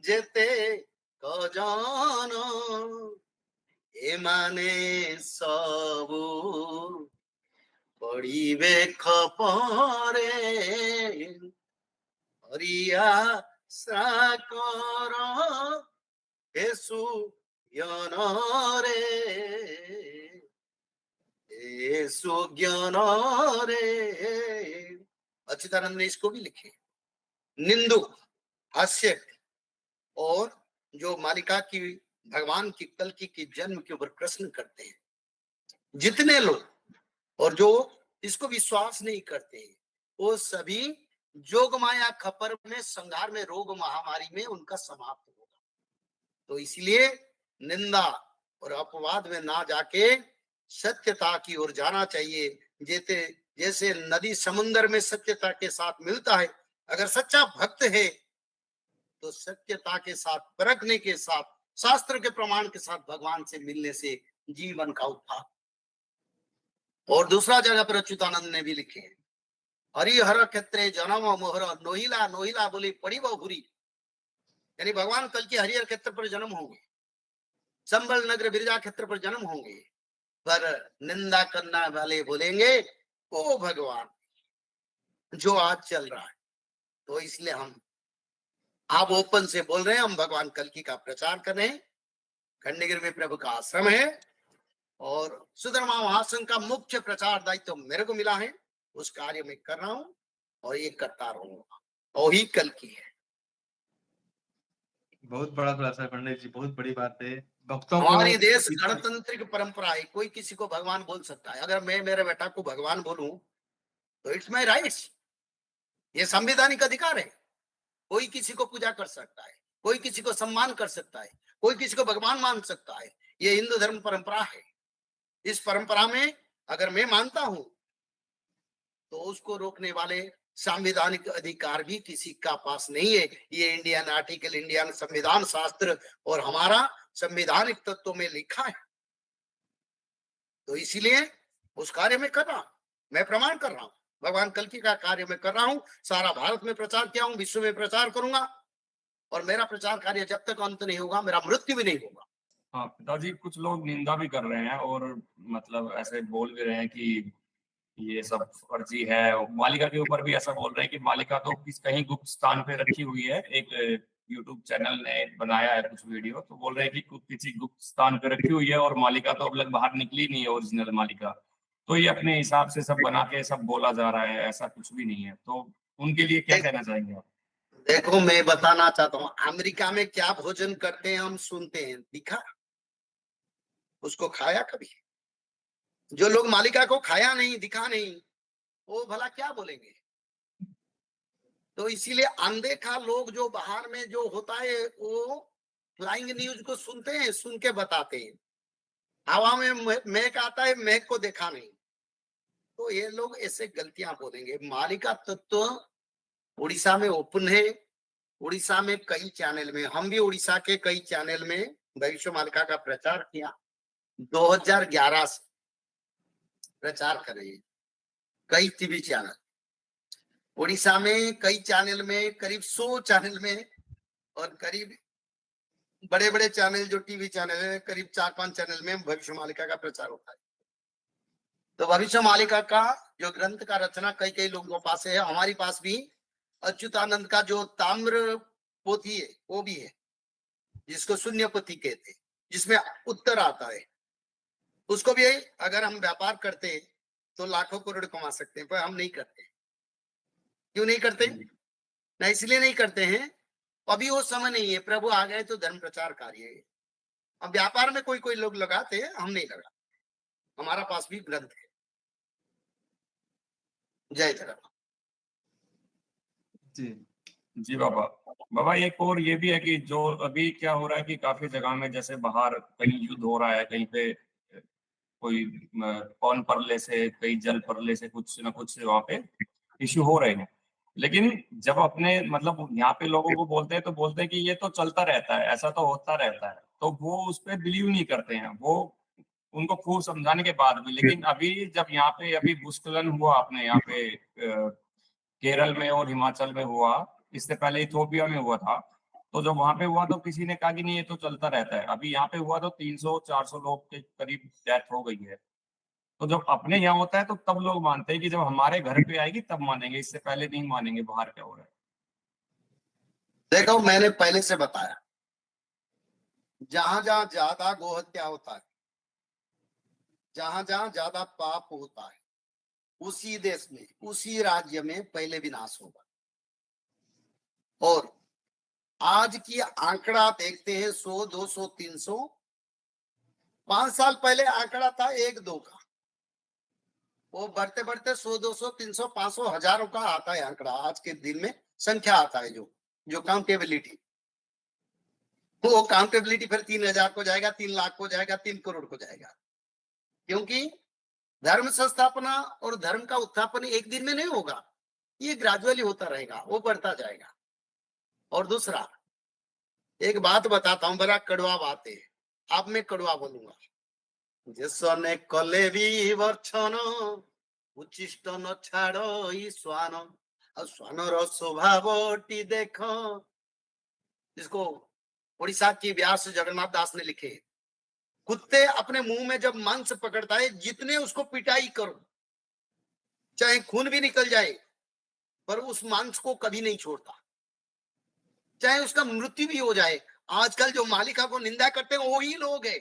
जेते कजन एमाने सबु पड़िबे खपरे हरिया साकर येसु ज्ञानरे येसु ज्ञानरे। अच्युतानंद ने इसको भी लिखे। निंदु हास्य और जो मालिका की भगवान की कल्कि की जन्म के ऊपर प्रश्न करते हैं, जितने लोग और जो इसको विश्वास नहीं करते वो सभी जोग माया खपर में, संघार में, रोग महामारी में उनका समाप्त होगा। तो इसलिए निंदा और अपवाद में ना जाके सत्यता की ओर जाना चाहिए। जैसे नदी समुद्र में सत्यता के साथ मिलता है, अगर सच्चा भक्त है तो सत्यता के साथ, परखने के साथ, शास्त्र के प्रमाण के साथ भगवान से मिलने से जीवन का उत्थान। और दूसरा जगह पर अच्युतानंद ने भी लिखे, हरिहर क्षेत्रे जन्म मोहर नोहिला नोहिला बोली पड़ी बहुरी, यानी भगवान कल की हरिहर क्षेत्र पर जन्म होंगे, संबल नगर बिरजा क्षेत्र पर जन्म होंगे, पर निंदा करने वाले बोलेंगे ओ भगवान जो आज चल रहा है। तो इसलिए हम आप ओपन से बोल रहे हैं, हम भगवान कल्कि का प्रचार कर रहे हैं। खंडगिरी में प्रभु का आश्रम है और सुधर्मा महासंघ का मुख्य प्रचार दायित्व तो मेरे को मिला है, उस कार्य में कर रहा हूं और ये करता रहूंगा, और ही कल्कि है। बहुत बड़ा खुलासा है पंडित जी, बहुत बड़ी बात है। भक्तों को हमारी देश गणतंत्र की परंपरा है, कोई किसी को भगवान बोल सकता है। अगर मैं मेरे बेटा को भगवान बोलूं तो इट्स माय राइट्स, ये संवैधानिक अधिकार है। कोई किसी को पूजा कर सकता है, कोई किसी को सम्मान कर सकता है, कोई किसी को भगवान मान सकता है। ये हिंदू धर्म परंपरा है। इस परंपरा में अगर मैं मानता हूं तो उसको रोकने वाले संवैधानिक अधिकार भी किसी का पास नहीं है। ये इंडियन आर्टिकल, इंडियन संविधान शास्त्र और हमारा संवैधानिक तत्व में लिखा है। तो इसीलिए उस कार्य में कर रहा हूं, मैं प्रमाण कर रहा हूं, भगवान कल्कि का कार्य में कर रहा हूं। सारा भारत में प्रचार किया हूं, विश्व में प्रचार करूंगा, और मेरा प्रचार कार्य जब तक अंत नहीं होगा, मेरा मृत्यु भी नहीं होगा। हाँ पिताजी, कुछ लोग निंदा भी कर रहे हैं और मतलब ऐसे बोल भी रहे हैं कि ये सब फर्जी है। मालिका के ऊपर भी ऐसा बोल रहे हैं कि मालिका तो कहीं गुप्त स्थान पे रखी हुई है। एक यूट्यूब चैनल ने बनाया है कुछ वीडियो, तो बोल रहे हैं कि किसी गुप्त स्थान पे रखी हुई है और मालिका तो अब लग बाहर निकली नहीं है, ओरिजिनल मालिका। तो ये अपने हिसाब से सब बना के सब बोला जा रहा है, ऐसा कुछ भी नहीं है। तो उनके लिए क्या कहना चाहेंगे आप? देखो, मैं बताना चाहता हूँ, अमेरिका में क्या भोजन करते हैं हम सुनते हैं, दिखा? उसको खाया कभी? जो लोग मालिका को खाया नहीं, दिखा नहीं, वो भला क्या बोलेंगे? तो इसीलिए अनदेखा लोग जो बाहर में जो होता है वो फ्लाइंग न्यूज को सुनते हैं, सुन के बताते हैं। हवा में महक आता है, महक को देखा नहीं, तो ये लोग ऐसे गलतियां बोलेंगे। मालिका तत्व उड़ीसा में ओपन है, उड़ीसा में कई चैनल में, हम भी उड़ीसा के कई चैनल में भविष्य मालिका का प्रचार किया। 2011 से प्रचार कर रहे हैं कई टीवी चैनल उड़ीसा में, कई चैनल में, करीब 100 चैनल में, और करीब बड़े बड़े चैनल जो टीवी चैनल है, करीब 4-5 चैनल में भविष्य मालिका का प्रचार होता है। तो भविष्य मालिका का जो ग्रंथ का रचना कई कई लोगों के पास है, हमारे पास भी अच्युतानंद का जो ताम्र पोथी है वो भी है, जिसको शून्य पोथी कहते हैं, जिसमें उत्तर आता है। उसको भी अगर हम व्यापार करते हैं तो लाखों करोड़ कमा सकते हैं, पर हम नहीं करते। क्यों नहीं करते? ना इसलिए नहीं करते हैं, अभी वो समय नहीं है। प्रभु आ गए तो धर्म प्रचार कार्य है। अब व्यापार में कोई कोई लोग लगाते हैं, हम नहीं लगाते। हमारा पास भी ग्रंथ है। जय जगन्नाथ जी। जी बाबा एक और ये भी है कि जो अभी क्या हो रहा है कि काफी जगह में जैसे बाहर कहीं युद्ध हो रहा है, कहीं पे कोई पवन परले से, कहीं जल परले से कुछ ना कुछ वहां पे इश्यू हो रहे हैं। लेकिन जब अपने मतलब यहाँ पे लोगों को बोलते हैं तो बोलते हैं कि ये तो चलता रहता है, ऐसा तो होता रहता है, तो वो उस पर बिलीव नहीं करते हैं। वो उनको खूब समझाने के बाद भी। लेकिन अभी जब यहाँ पे अभी भूस्खलन हुआ अपने यहाँ पे केरल में और हिमाचल में हुआ, इससे पहले इथियोपिया में हुआ था। तो जब वहां पे हुआ तो किसी ने कहा कि नहीं ये तो चलता रहता है। अभी यहाँ पे हुआ तो 300-400 लोग के करीब डेथ हो गई है। तो जब अपने यहाँ होता है तो तब लोग मानते हैं कि जब हमारे घर पे आएगी तब मानेंगे, इससे पहले नहीं मानेंगे बाहर क्या हो रहा है। देखो, मैंने पहले से बताया, जहां जहां ज्यादा गोहत्या होता है, जहां जहां ज्यादा पाप होता है, उसी देश में, उसी राज्य में पहले विनाश होगा। और आज की आंकड़ा देखते हैं 100, 200, 300। 5 साल पहले आंकड़ा था 1-2 का, वो बढ़ते बढ़ते 100, 200, 300, 500, हजारों का आता है आंकड़ा। आज के दिन में संख्या आता है जो काउंटेबिलिटी, वो काउंटेबिलिटी फिर 3,000 को जाएगा, 3 लाख को जाएगा, 3 करोड़ को जाएगा। क्योंकि धर्म संस्थापना और धर्म का उत्थापन एक दिन में नहीं होगा, ये ग्रेजुअली होता रहेगा, वो बढ़ता जाएगा। और दूसरा, एक बात बताता हूं, बड़ा कड़वा बात है, अब मैं कड़वा बोलूंगा। जिसने कले भी वर्षण उच्चिष्ट न छाड़ो ई स्वान, और स्वानर स्वभावटी देखो, जिसको उड़ीसा की व्यास जगन्नाथ दास ने लिखे। कुत्ते अपने मुंह में जब मांस पकड़ता है, जितने उसको पिटाई करो, चाहे खून भी निकल जाए, पर उस मांस को कभी नहीं छोड़ता, चाहे उसका मृत्यु भी हो जाए। आजकल जो मालिका को निंदा करते हैं वही लोग हैं।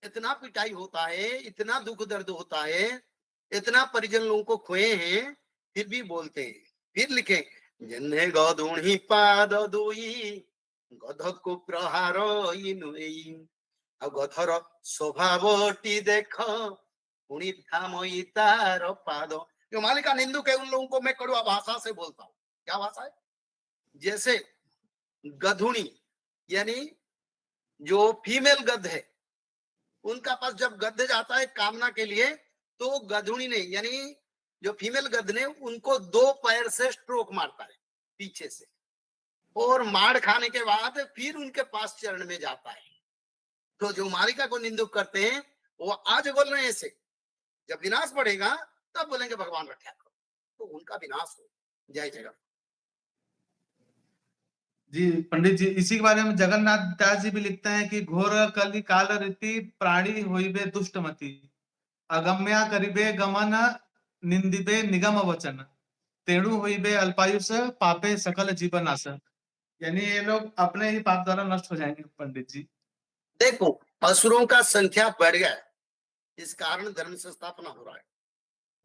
इतना पिटाई होता है, इतना दुख दर्द होता है, इतना परिजन लोगों को खोए हैं, फिर भी बोलते हैं, फिर लिखे, जिन्हें गधुणी पाद दुई गध को प्रहार इनुई, और गधर स्वभावटी देख पुणी धाम तार पाद। जो मालिका निंदुक है उन लोगों को मैं कड़वा भाषा से बोलता हूँ। क्या भाषा है? जैसे गधुणी यानी जो फीमेल गध है, उनका पास जब गध जाता है कामना के लिए, तो गधुणी ने यानी जो फीमेल गध ने उनको 2 पैर से स्ट्रोक मारता है पीछे से, और मार खाने के बाद फिर उनके पास चरण में जाता है। तो जो मालिका को निंदुक करते हैं वो आज बोल रहे हैं ऐसे, जब विनाश बढ़ेगा तब बोलेंगे भगवान रक्षा करो, तो उनका विनाश हो। जय जगन्नाथ। जी पंडित जी, इसी के बारे में जगन्नाथ दास जी भी लिखते हैं कि घोर कलि काल रीति प्राणी होइबे दुष्टमति, अगम्या करिबे गमन निंदिबे निगम वचन, तेणु होइबे अल्पायुष पापे सकल जीवनाश। यानी ये लोग अपने ही पाप द्वारा नष्ट हो जाएंगे पंडित जी। देखो, असुरों का संख्या बढ़ गया, इस कारण धर्म संस्थापना हो रहा है,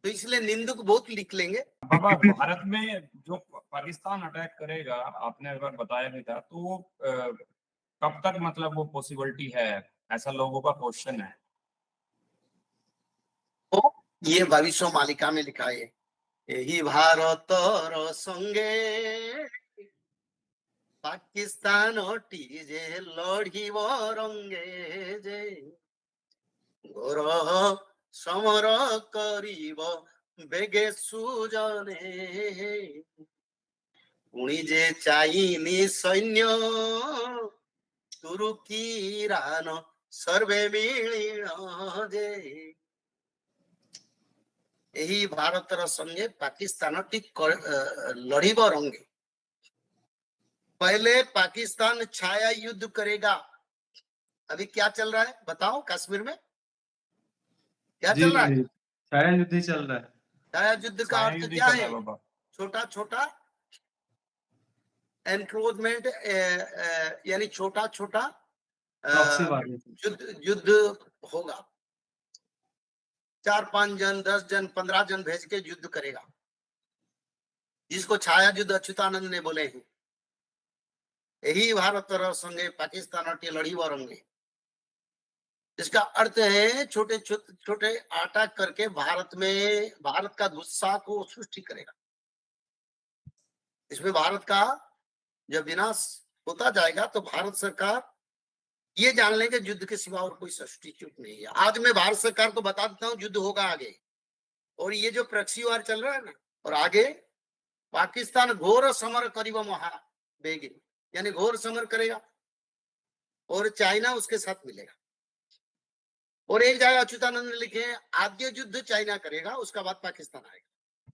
तो इसलिए निंदुक बहुत लिख लेंगे। बाबा, भारत में जो पाकिस्तान अटैक करेगा, आपने अगर बताया नहीं था, तो वो कब तक मतलब वो पॉसिबिलिटी है, ऐसा लोगों का क्वेश्चन है। तो ये भविष्य मालिका में लिखा है, यही भारत संगे पाकिस्तान जे लड़िब रंगे, जे घोर समर करिब बेगे सुजने, पुणी जे चाइनी सैन्य तुर्की रान सर्वे मिलिण जे, यही भारतर संगे पाकिस्तान लड़िब रंगे। पहले पाकिस्तान छाया युद्ध करेगा। अभी क्या चल रहा है बताओ? कश्मीर में क्या जी चल रहा है? छाया युद्ध ही चल रहा है। छाया युद्ध का अर्थ क्या है? बाबा, छोटा छोटा एनक्रोचमेंट, यानी छोटा छोटा प्रॉक्सी वार। युद्ध होगा। 4-5 जन, 10 जन, 15 जन भेज के युद्ध करेगा, जिसको छाया युद्ध अच्युतानंद ने बोले हैं। यही भारत संगे पाकिस्तान लड़ी वरंगे। इसका अर्थ है छोटे छोटे छोटे अटैक करके भारत का गुस्सा को सृष्टि करेगा। इसमें भारत का जब विनाश होता जाएगा तो भारत सरकार ये जान लेंगे युद्ध के सिवा और कोई सब्स्टिट्यूट नहीं है। आज मैं भारत सरकार को बता देता हूँ युद्ध होगा आगे, और ये जो प्रॉक्सी वार चल रहा है ना, और आगे पाकिस्तान घोर समर करीब महाबेगिन, यानी घोर समर करेगा, और चाइना उसके साथ मिलेगा। और एक जगह अच्युतानंद ने लिखे, आद्य युद्ध चाइना करेगा, उसका बाद पाकिस्तान आएगा।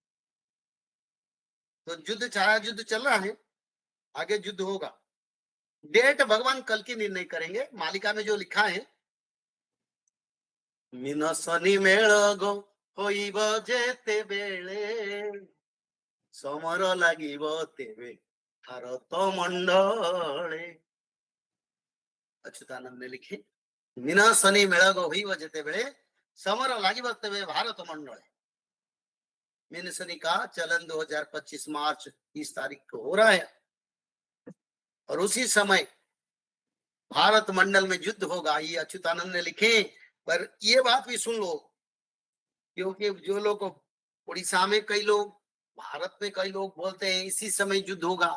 तो युद्ध, छाया युद्ध चल रहा है, आगे युद्ध होगा। डेट भगवान कल की निर्णय करेंगे। मालिका में जो लिखा है, मीन शनि मेल गो होइब जेते बेले समर लागिब तेबे भारत मंडले। अच्युतानंद ने लिखे, मीन शनि मेल गो होइब जेते बेले समर लागिब तेबे भारत मंडले। मीन शनि का चलन 2025 मार्च 30 तारीख को हो रहा है, और उसी समय भारत मंडल में युद्ध होगा, ये अच्युतानंद ने लिखे। पर ये बात भी सुन लो, क्योंकि जो लोग उड़ीसा में कई लोग, भारत में कई लोग बोलते हैं इसी समय युद्ध होगा,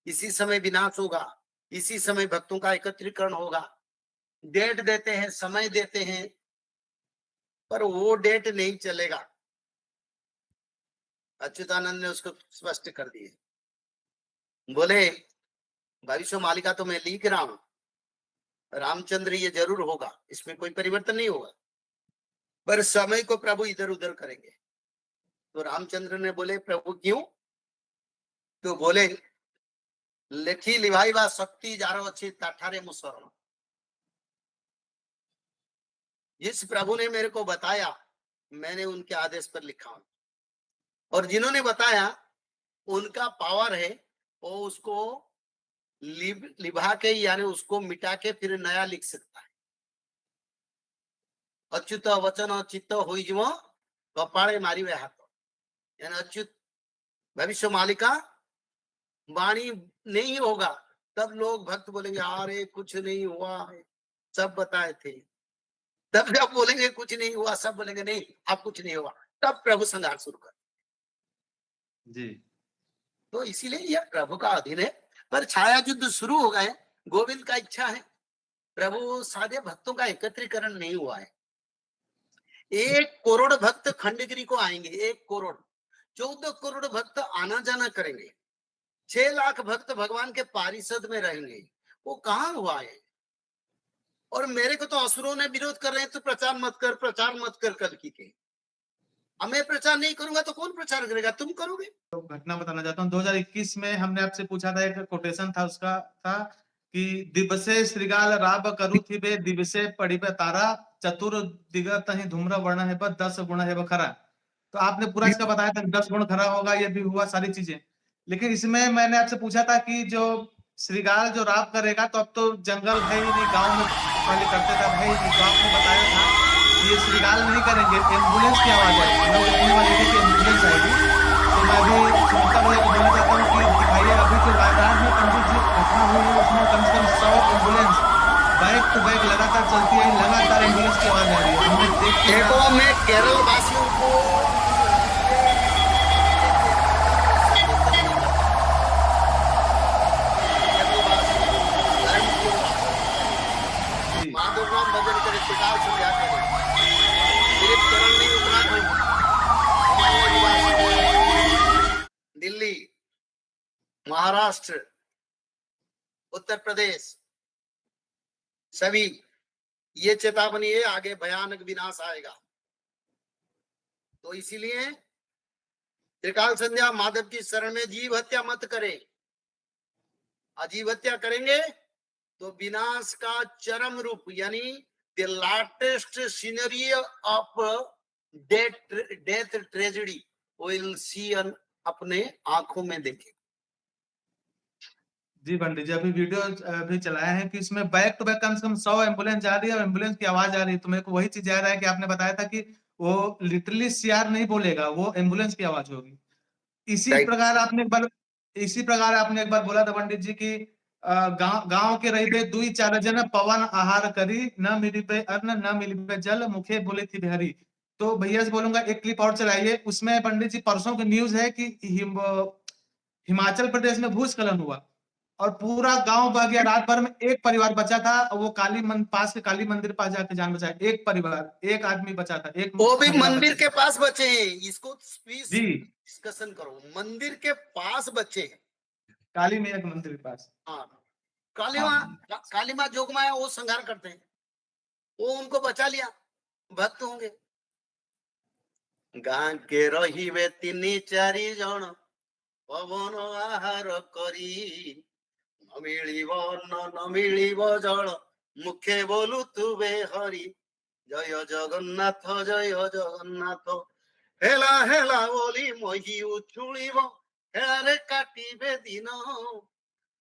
इसी समय विनाश होगा, इसी समय भक्तों का एकत्रीकरण होगा। डेट देते हैं, समय देते हैं, पर वो डेट नहीं चलेगा। अच्युतानंद ने उसको स्पष्ट कर दिए। बोले भविष्य मालिका तो मैं लिख रहा हूं, रामचंद्र ये जरूर होगा, इसमें कोई परिवर्तन नहीं होगा, पर समय को प्रभु इधर उधर करेंगे। तो रामचंद्र ने बोले प्रभु क्यों? तो बोले लेखी लिभाइबा शक्ति जार अच्छी ताठारे मुसरण। जिस प्रभु ने मेरे को बताया, मैंने उनके आदेश पर लिखा हूं, और जिन्होंने बताया उनका पावर है, वो उसको लिभा के यानी उसको मिटा के फिर नया लिख सकता है। अच्युत वचन चित्त होइजम कपाळे मारिवे हाथ, यानी अच्युत भविष्य मालिका वाणी नहीं होगा, तब लोग भक्त बोलेंगे अरे कुछ नहीं हुआ है, सब बताए थे। तब जब बोलेंगे कुछ नहीं हुआ, सब बोलेंगे नहीं अब कुछ नहीं हुआ, तब प्रभु संहार शुरू कर जी। तो इसीलिए यह प्रभु का अधीन है। पर छाया युद्ध शुरू हो गए, गोविंद का इच्छा है, प्रभु सारे भक्तों का एकत्रीकरण नहीं हुआ है। 1 करोड़ भक्त खंडगिरी को आएंगे, 1 करोड़, 14 करोड़ भक्त आना जाना करेंगे, 6 लाख भक्त भगवान के पारिषद में रहेंगे। वो कहाँ हुआ है? और मेरे को तो असुरों ने विरोध कर रहे हैं, तो प्रचार मत कर, प्रचार मत कर कल की के। अब मैं प्रचार नहीं करूंगा तो कौन प्रचार करेगा? तुम करोगे। तो घटना बताना चाहता हूँ, 2021 में हमने आपसे पूछा था, एक कोटेशन था उसका था कि दिवसे श्रृगाल राब करु थिबे दिवसे पड़िबे तारा चतुर दिगत ही धूम्र वर्ण है 10 गुण है खरा। तो आपने पूरा इसका बताया था 10 गुण खरा होगा, ये भी हुआ सारी चीजें। लेकिन इसमें मैंने आपसे पूछा था कि जो श्रृगाल जो राब करेगा, तो अब तो जंगल है ही नहीं, गांव में पहले करते थे, है ही नहीं। तो आपने बताया था कि ये श्रृगाल नहीं करेंगे, एम्बुलेंस की आवाज आएगी, लोग देखने वाले थे कि एम्बुलेंस आएगी। तो मैं भी सुनता भैया को बोलना चाहता हूँ कि दिखाइए अभी जो वायनाड में पंडित जी घटना हुई है, उसमें कम से कम 100 एम्बुलेंस बैक टू बैक लगातार चलती है, लगातार एम्बुलेंस की आवाज आ रही है। हमने देख के देखो, मैं केरल वासियों को माधव राम भजन करे, शिकार संध्या करे, सिर्फ करण नहीं उत्तराखंड, दिल्ली, महाराष्ट्र, उत्तर प्रदेश, सभी ये चेतावनी है, आगे भयानक विनाश आएगा। तो इसीलिए त्रिकाल संध्या माधव की शरण में जीव हत्या मत करें। अजीव हत्या करेंगे तो विनाश का चरम रूप, यानी the latest scenery of death tragedy will see अपने आंखों में देखें। जी पंडित जी, अभी वीडियो भी चलाया है कि इसमें बैक टू बैक कम से कम 100 एम्बुलेंस जा रही है और एम्बुलेंस की आवाज आ रही है। तो मेरे को वही चीज याद है कि आपने बताया था कि वो लिटरली सीआर नहीं बोलेगा, वो एम्बुलेंस की आवाज होगी। इसी प्रकार आपने एक बार बोला था पंडित जी की गांव के रही दुई चार जन पवन आहार करी न मिली पे अन्न न मिली पे जल मुखे बोले थी बिहारी। तो भैया से बोलूंगा एक क्लिप और चलाइए। उसमें पंडित जी परसों की न्यूज है कि हिमाचल प्रदेश में भूस्खलन हुआ और पूरा गांव बह गया। रात भर में एक परिवार बचा था, वो पास के काली मंदिर पास जाके जान बचाया। एक परिवार, एक आदमी बचा था, एक वो भी मंदिर के पास बचे हैं। इसको प्लीज जी डिस्कशन करो, मंदिर के पास बचे हैं, काली मैया के मंदिर के पास। हाँ, काली माँ जोगमाया वो संहार करते हैं, वो उनको बचा लिया, भक्त होंगे। गां के रही वे 3 4 जन पवन आहार करी नमिलिब अन्न नमिलिब जल मुखे बोलु तुबे हरि जय जगन्नाथ जय जगन्नाथ हेला हेला बोली मही उछुलिब हेलारे काटिबे दिन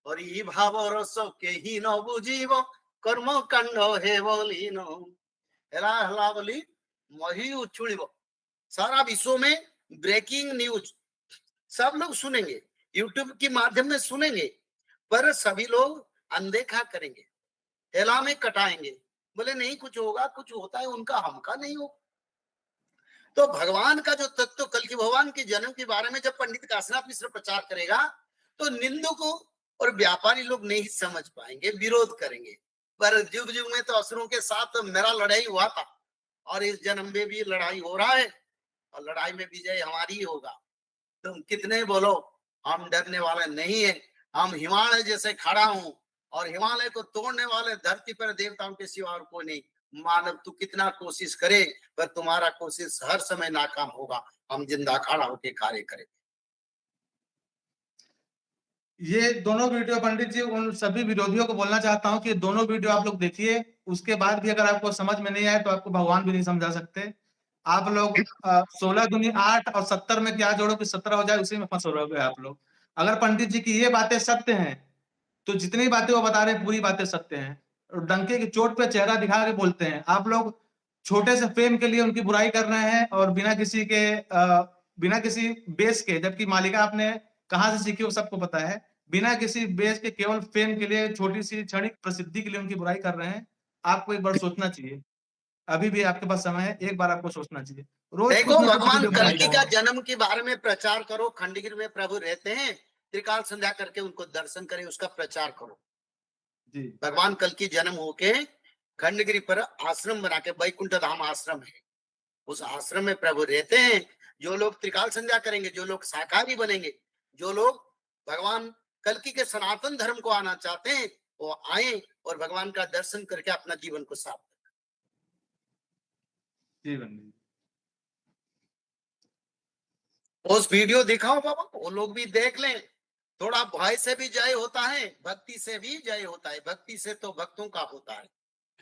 हरि भाव रस केही न बुझिब कर्म कांड हे बोलीन हेला हेला बोली मही उछुलिब। सारा विश्व में ब्रेकिंग न्यूज सब लोग सुनेंगे, यूट्यूब के माध्यम में सुनेंगे, पर सभी लोग अनदेखा करेंगे, हेला में कटाएंगे, बोले नहीं कुछ होगा, कुछ होता है उनका हमका नहीं हो। तो भगवान का जो तत्व कल की भगवान के जन्म के बारे में जब पंडित काशीनाथ मिश्र प्रचार करेगा तो निंदकों और व्यापारी लोग नहीं समझ पाएंगे, विरोध करेंगे। पर युग युग में तो असुरों के साथ मेरा लड़ाई हुआ था और इस जन्म में भी लड़ाई हो रहा है और लड़ाई में विजय हमारी ही होगा। तुम कितने बोलो, हम डरने वाले नहीं है। हम हिमालय जैसे खड़ा हूं और हिमालय को तोड़ने वाले धरती पर देवताओं के सिवा और कोई नहीं। मानव तू कितना कोशिश करे पर तुम्हारा कोशिश हर समय नाकाम होगा। हम जिंदा खड़ा होकर कार्य करें। ये दोनों वीडियो पंडित जी उन सभी विरोधियों को बोलना चाहता हूं कि दोनों वीडियो आप लोग देखिए, उसके बाद भी अगर आपको समझ में नहीं आए तो आपको भगवान भी नहीं समझा सकते। आप लोग 16 दूनी 8 और 70 में क्या जोड़ो कि 17 हो जाए, उसी में फंस रहोगे आप लोग। अगर पंडित जी की ये बातें सत्य हैं तो जितनी बातें वो बता रहे हैं पूरी बातें सत्य हैं। डंके की चोट पे चेहरा दिखा के बोलते हैं। आप लोग छोटे से फेम के लिए उनकी बुराई कर रहे हैं और बिना किसी बेस के, जबकि मालिका आपने कहां से सीखी वो सबको पता है। बिना किसी बेस के केवल फेम के लिए, छोटी सी क्षणिक प्रसिद्धि के लिए उनकी बुराई कर रहे हैं। आपको एक बार सोचना चाहिए, अभी भी आपके पास समय है, एक बार आपको सोचना चाहिए। रोज देखो भगवान वीडियो कल्कि का जन्म के बारे में प्रचार करो। खंडगिरी में प्रभु रहते हैं, त्रिकाल संध्या करके उनको दर्शन करें, उसका प्रचार करो। जी भगवान कल्कि जन्म होके खंडगिरी पर आश्रम बना के, बैकुंठ धाम आश्रम है, उस आश्रम में प्रभु रहते हैं। जो लोग त्रिकाल संध्या करेंगे, जो लोग शाकाहारी बनेंगे, जो लोग भगवान कल्कि के सनातन धर्म को आना चाहते हैं, वो आए और भगवान का दर्शन करके अपना जीवन को साफ करें। उस वीडियो दिखाओ बाबा, वो लोग भी देख लें। थोड़ा भय से भी जय होता है, भक्ति से भी जय होता है। भक्ति से तो भक्तों का होता है,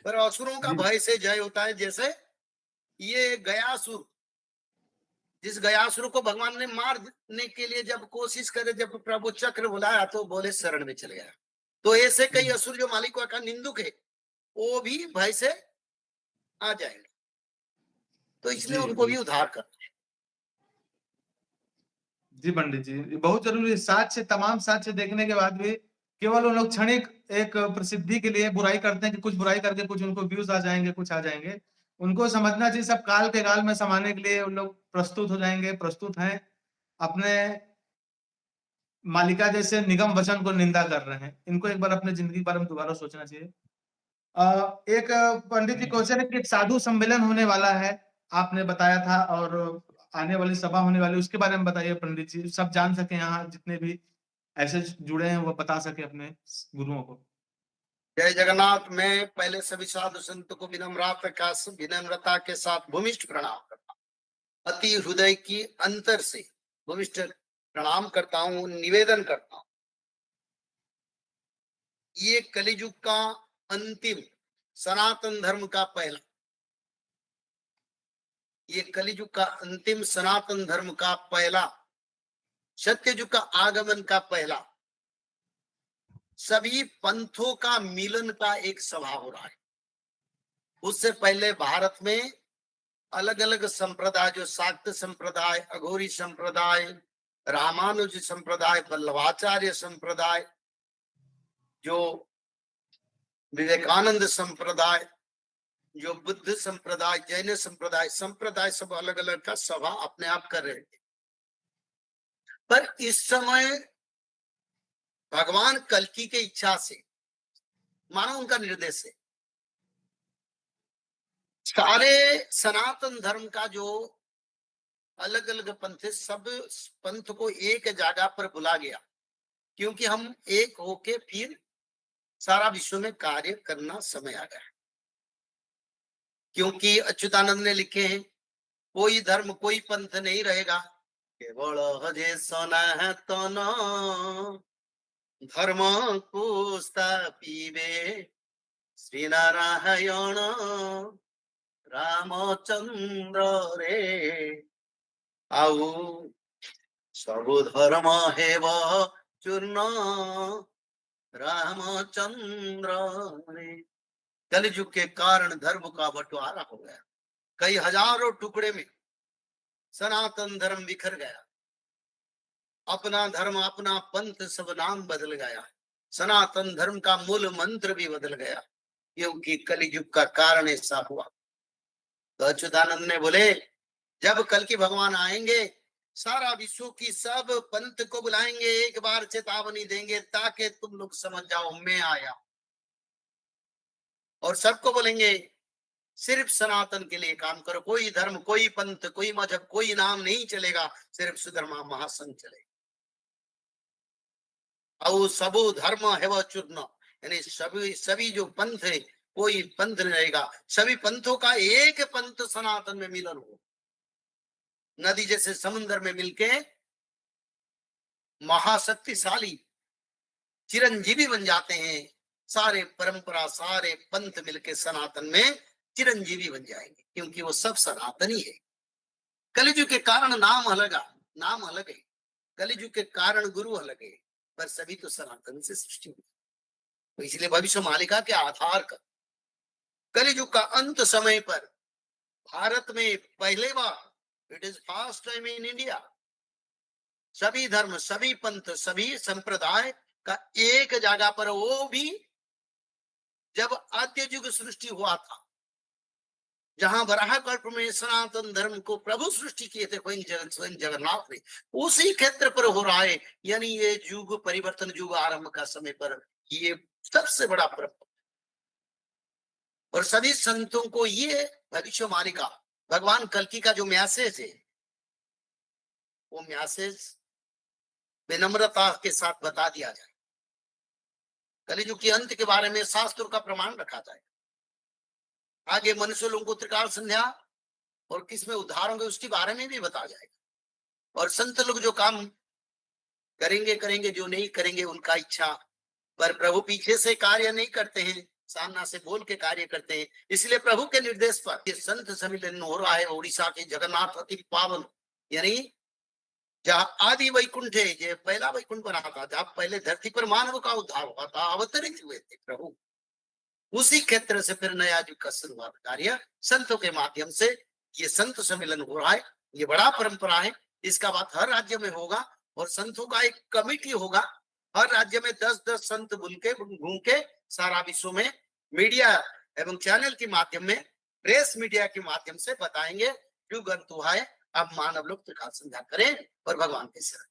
पर असुरों का भय से जय होता है। जैसे ये गयासुर, जिस गयासुर को भगवान ने मारने के लिए जब कोशिश करे, जब प्रभु चक्र बुलाया तो बोले शरण में चले गया। तो ऐसे कई असुर जो मालिक का निंदुक है, वो भी भय से आ जाएंगे, तो इसलिए उनको भी उद्धार कर। जी पंडित जी, बहुत जरूरी है। साक्ष्य, तमाम साक्ष्य देखने के बाद भी केवल वो लोग क्षणिक एक प्रसिद्धि के लिए बुराई करते हैं कि कुछ बुराई करके कुछ उनको व्यूज आ जाएंगे, कुछ आ जाएंगे। उनको समझना चाहिए सब काल के गाल में समाने के लिए उन लोग प्रस्तुत हो जाएंगे, प्रस्तुत हैं। अपने मालिका जैसे निगम वचन को निंदा कर रहे हैं। इनको एक बार अपने जिंदगी के बारे में दोबारा सोचना चाहिए। एक पंडित जी क्वेश्चन है कि एक साधु सम्मेलन होने वाला है, आपने बताया था, और आने वाली सभा होने वाली, उसके बारे में बताइए पंडित जी, सब जान सके, यहाँ जितने भी ऐसे जुड़े हैं वो बता सके अपने गुरुओं को। जय जगन्नाथ। मैं पहले सभी साधु संतों को विनम्रता के साथ भूमिष्ठ प्रणाम करता हूँ। अति हृदय की अंतर से भूमिष्ठ प्रणाम करता हूँ, निवेदन करता हूँ। ये कलियुग का अंतिम सनातन धर्म का पहला, ये कलियुग का अंतिम सनातन धर्म का पहला, सत्ययुग का आगमन का पहला, सभी पंथों का मिलन का एक सभा हो रहा है। उससे पहले भारत में अलग अलग संप्रदाय, जो शाक्त संप्रदाय, अघोरी संप्रदाय, रामानुज संप्रदाय, वल्लभाचार्य संप्रदाय, जो विवेकानंद संप्रदाय, जो बुद्ध संप्रदाय, जैन संप्रदाय, सब अलग अलग का सभा अपने आप कर रहे थे। पर इस समय भगवान कल्कि के इच्छा से, मानो उनका निर्देश से, सारे सनातन धर्म का जो अलग अलग पंथ है, सब पंथ को एक जगह पर बुला गया, क्योंकि हम एक होके फिर सारा विश्व में कार्य करना समय आ गया। क्योंकि अच्युतानंद ने लिखे हैं, कोई धर्म कोई पंथ नहीं रहेगा केवल हजे सनातन धर्म को स्थापिबे श्री नारायण रामचंद्र रे आउ सब धर्म हेव चूर्ण रामचंद्र रे। कलयुग के कारण धर्म का बंटवारा हो गया, कई हजारों टुकड़े में सनातन धर्म बिखर गया, अपना धर्म अपना पंथ सब नाम बदल गया, सनातन धर्म का मूल मंत्र भी बदल गया, क्योंकि कलयुग का कारण ऐसा हुआ। तो अच्युतानंद ने बोले जब कल की भगवान आएंगे सारा विश्व की सब पंथ को बुलाएंगे, एक बार चेतावनी देंगे ताकि तुम लोग समझ जाओ मैं आया, और सबको बोलेंगे सिर्फ सनातन के लिए काम करो, कोई धर्म कोई पंथ कोई मजहब कोई नाम नहीं चलेगा, सिर्फ सुधर्मा महासंघ चलेगा। और सबो धर्म है वह चूर्ण, यानी सभी जो पंथ है कोई पंथ नहीं रहेगा, सभी पंथों का एक पंथ सनातन में मिलन हो, नदी जैसे समुद्र में मिलके महाशक्तिशाली चिरंजीवी बन जाते हैं, सारे परंपरा सारे पंथ मिलके सनातन में चिरंजीवी बन जाएंगे, क्योंकि वो सब सनातनी है। कलयुग के कारण नाम अलग है, कलयुग के कारण गुरु अलग है, पर सभी तो सनातन से सृष्टि हुई। तो इसलिए भविष्य मालिका के आधार का कलयुग का अंत समय पर भारत में पहले बार, it is first time in India, सभी धर्म सभी पंथ सभी संप्रदाय का एक जगह पर, वो भी जब आद्य युग सृष्टि हुआ था, जहां वराह कल्प में सनातन धर्म को प्रभु सृष्टि किए थे स्वयं जगन्नाथ ने, उसी क्षेत्र पर हो रहा है। यानी ये युग परिवर्तन युग आरंभ का समय पर ये सबसे बड़ा पर्व, और सभी संतों को ये भविष्यवाणी का भगवान कल्कि का जो मैसेज है, वो मैसेज विनम्रता के साथ बता दिया जाए, कलयुग के अंत के बारे में शास्त्रों का प्रमाण रखा जाए, आगे मनुष्य लोगों को त्रिकाल संध्या और किसमें उद्धार होंगे उसके बारे में भी बताया जाएगा। और संत लोग जो काम करेंगे, जो नहीं करेंगे उनका इच्छा, पर प्रभु पीछे से कार्य नहीं करते हैं, सामना से बोल के कार्य करते हैं। इसलिए प्रभु के निर्देश पर ये संत सम्मेलन हो रहा है उड़ीसा के जगन्नाथ अति पावन, यानी जहाँ आदि वैकुंठ है, जो पहला वैकुंठ बना था, जहाँ पहले धरती पर मानव का उद्धार हुआ था, अवतरित हुए थे प्रभु, उसी क्षेत्र से फिर नया युग का शुरुआत कार्य संतों के माध्यम से ये संत सम्मेलन हो रहा है। ये बड़ा परंपरा है, इसका बात हर राज्य में होगा, और संतों का एक कमिटी होगा, हर राज्य में 10-10 संत घूम के सारा विश्व में मीडिया एवं चैनल के माध्यम में, प्रेस मीडिया के माध्यम से बताएंगे युग अंत हुआ है, अब मानव लोग त्रिकाल संध्या करें और भगवान के शरण।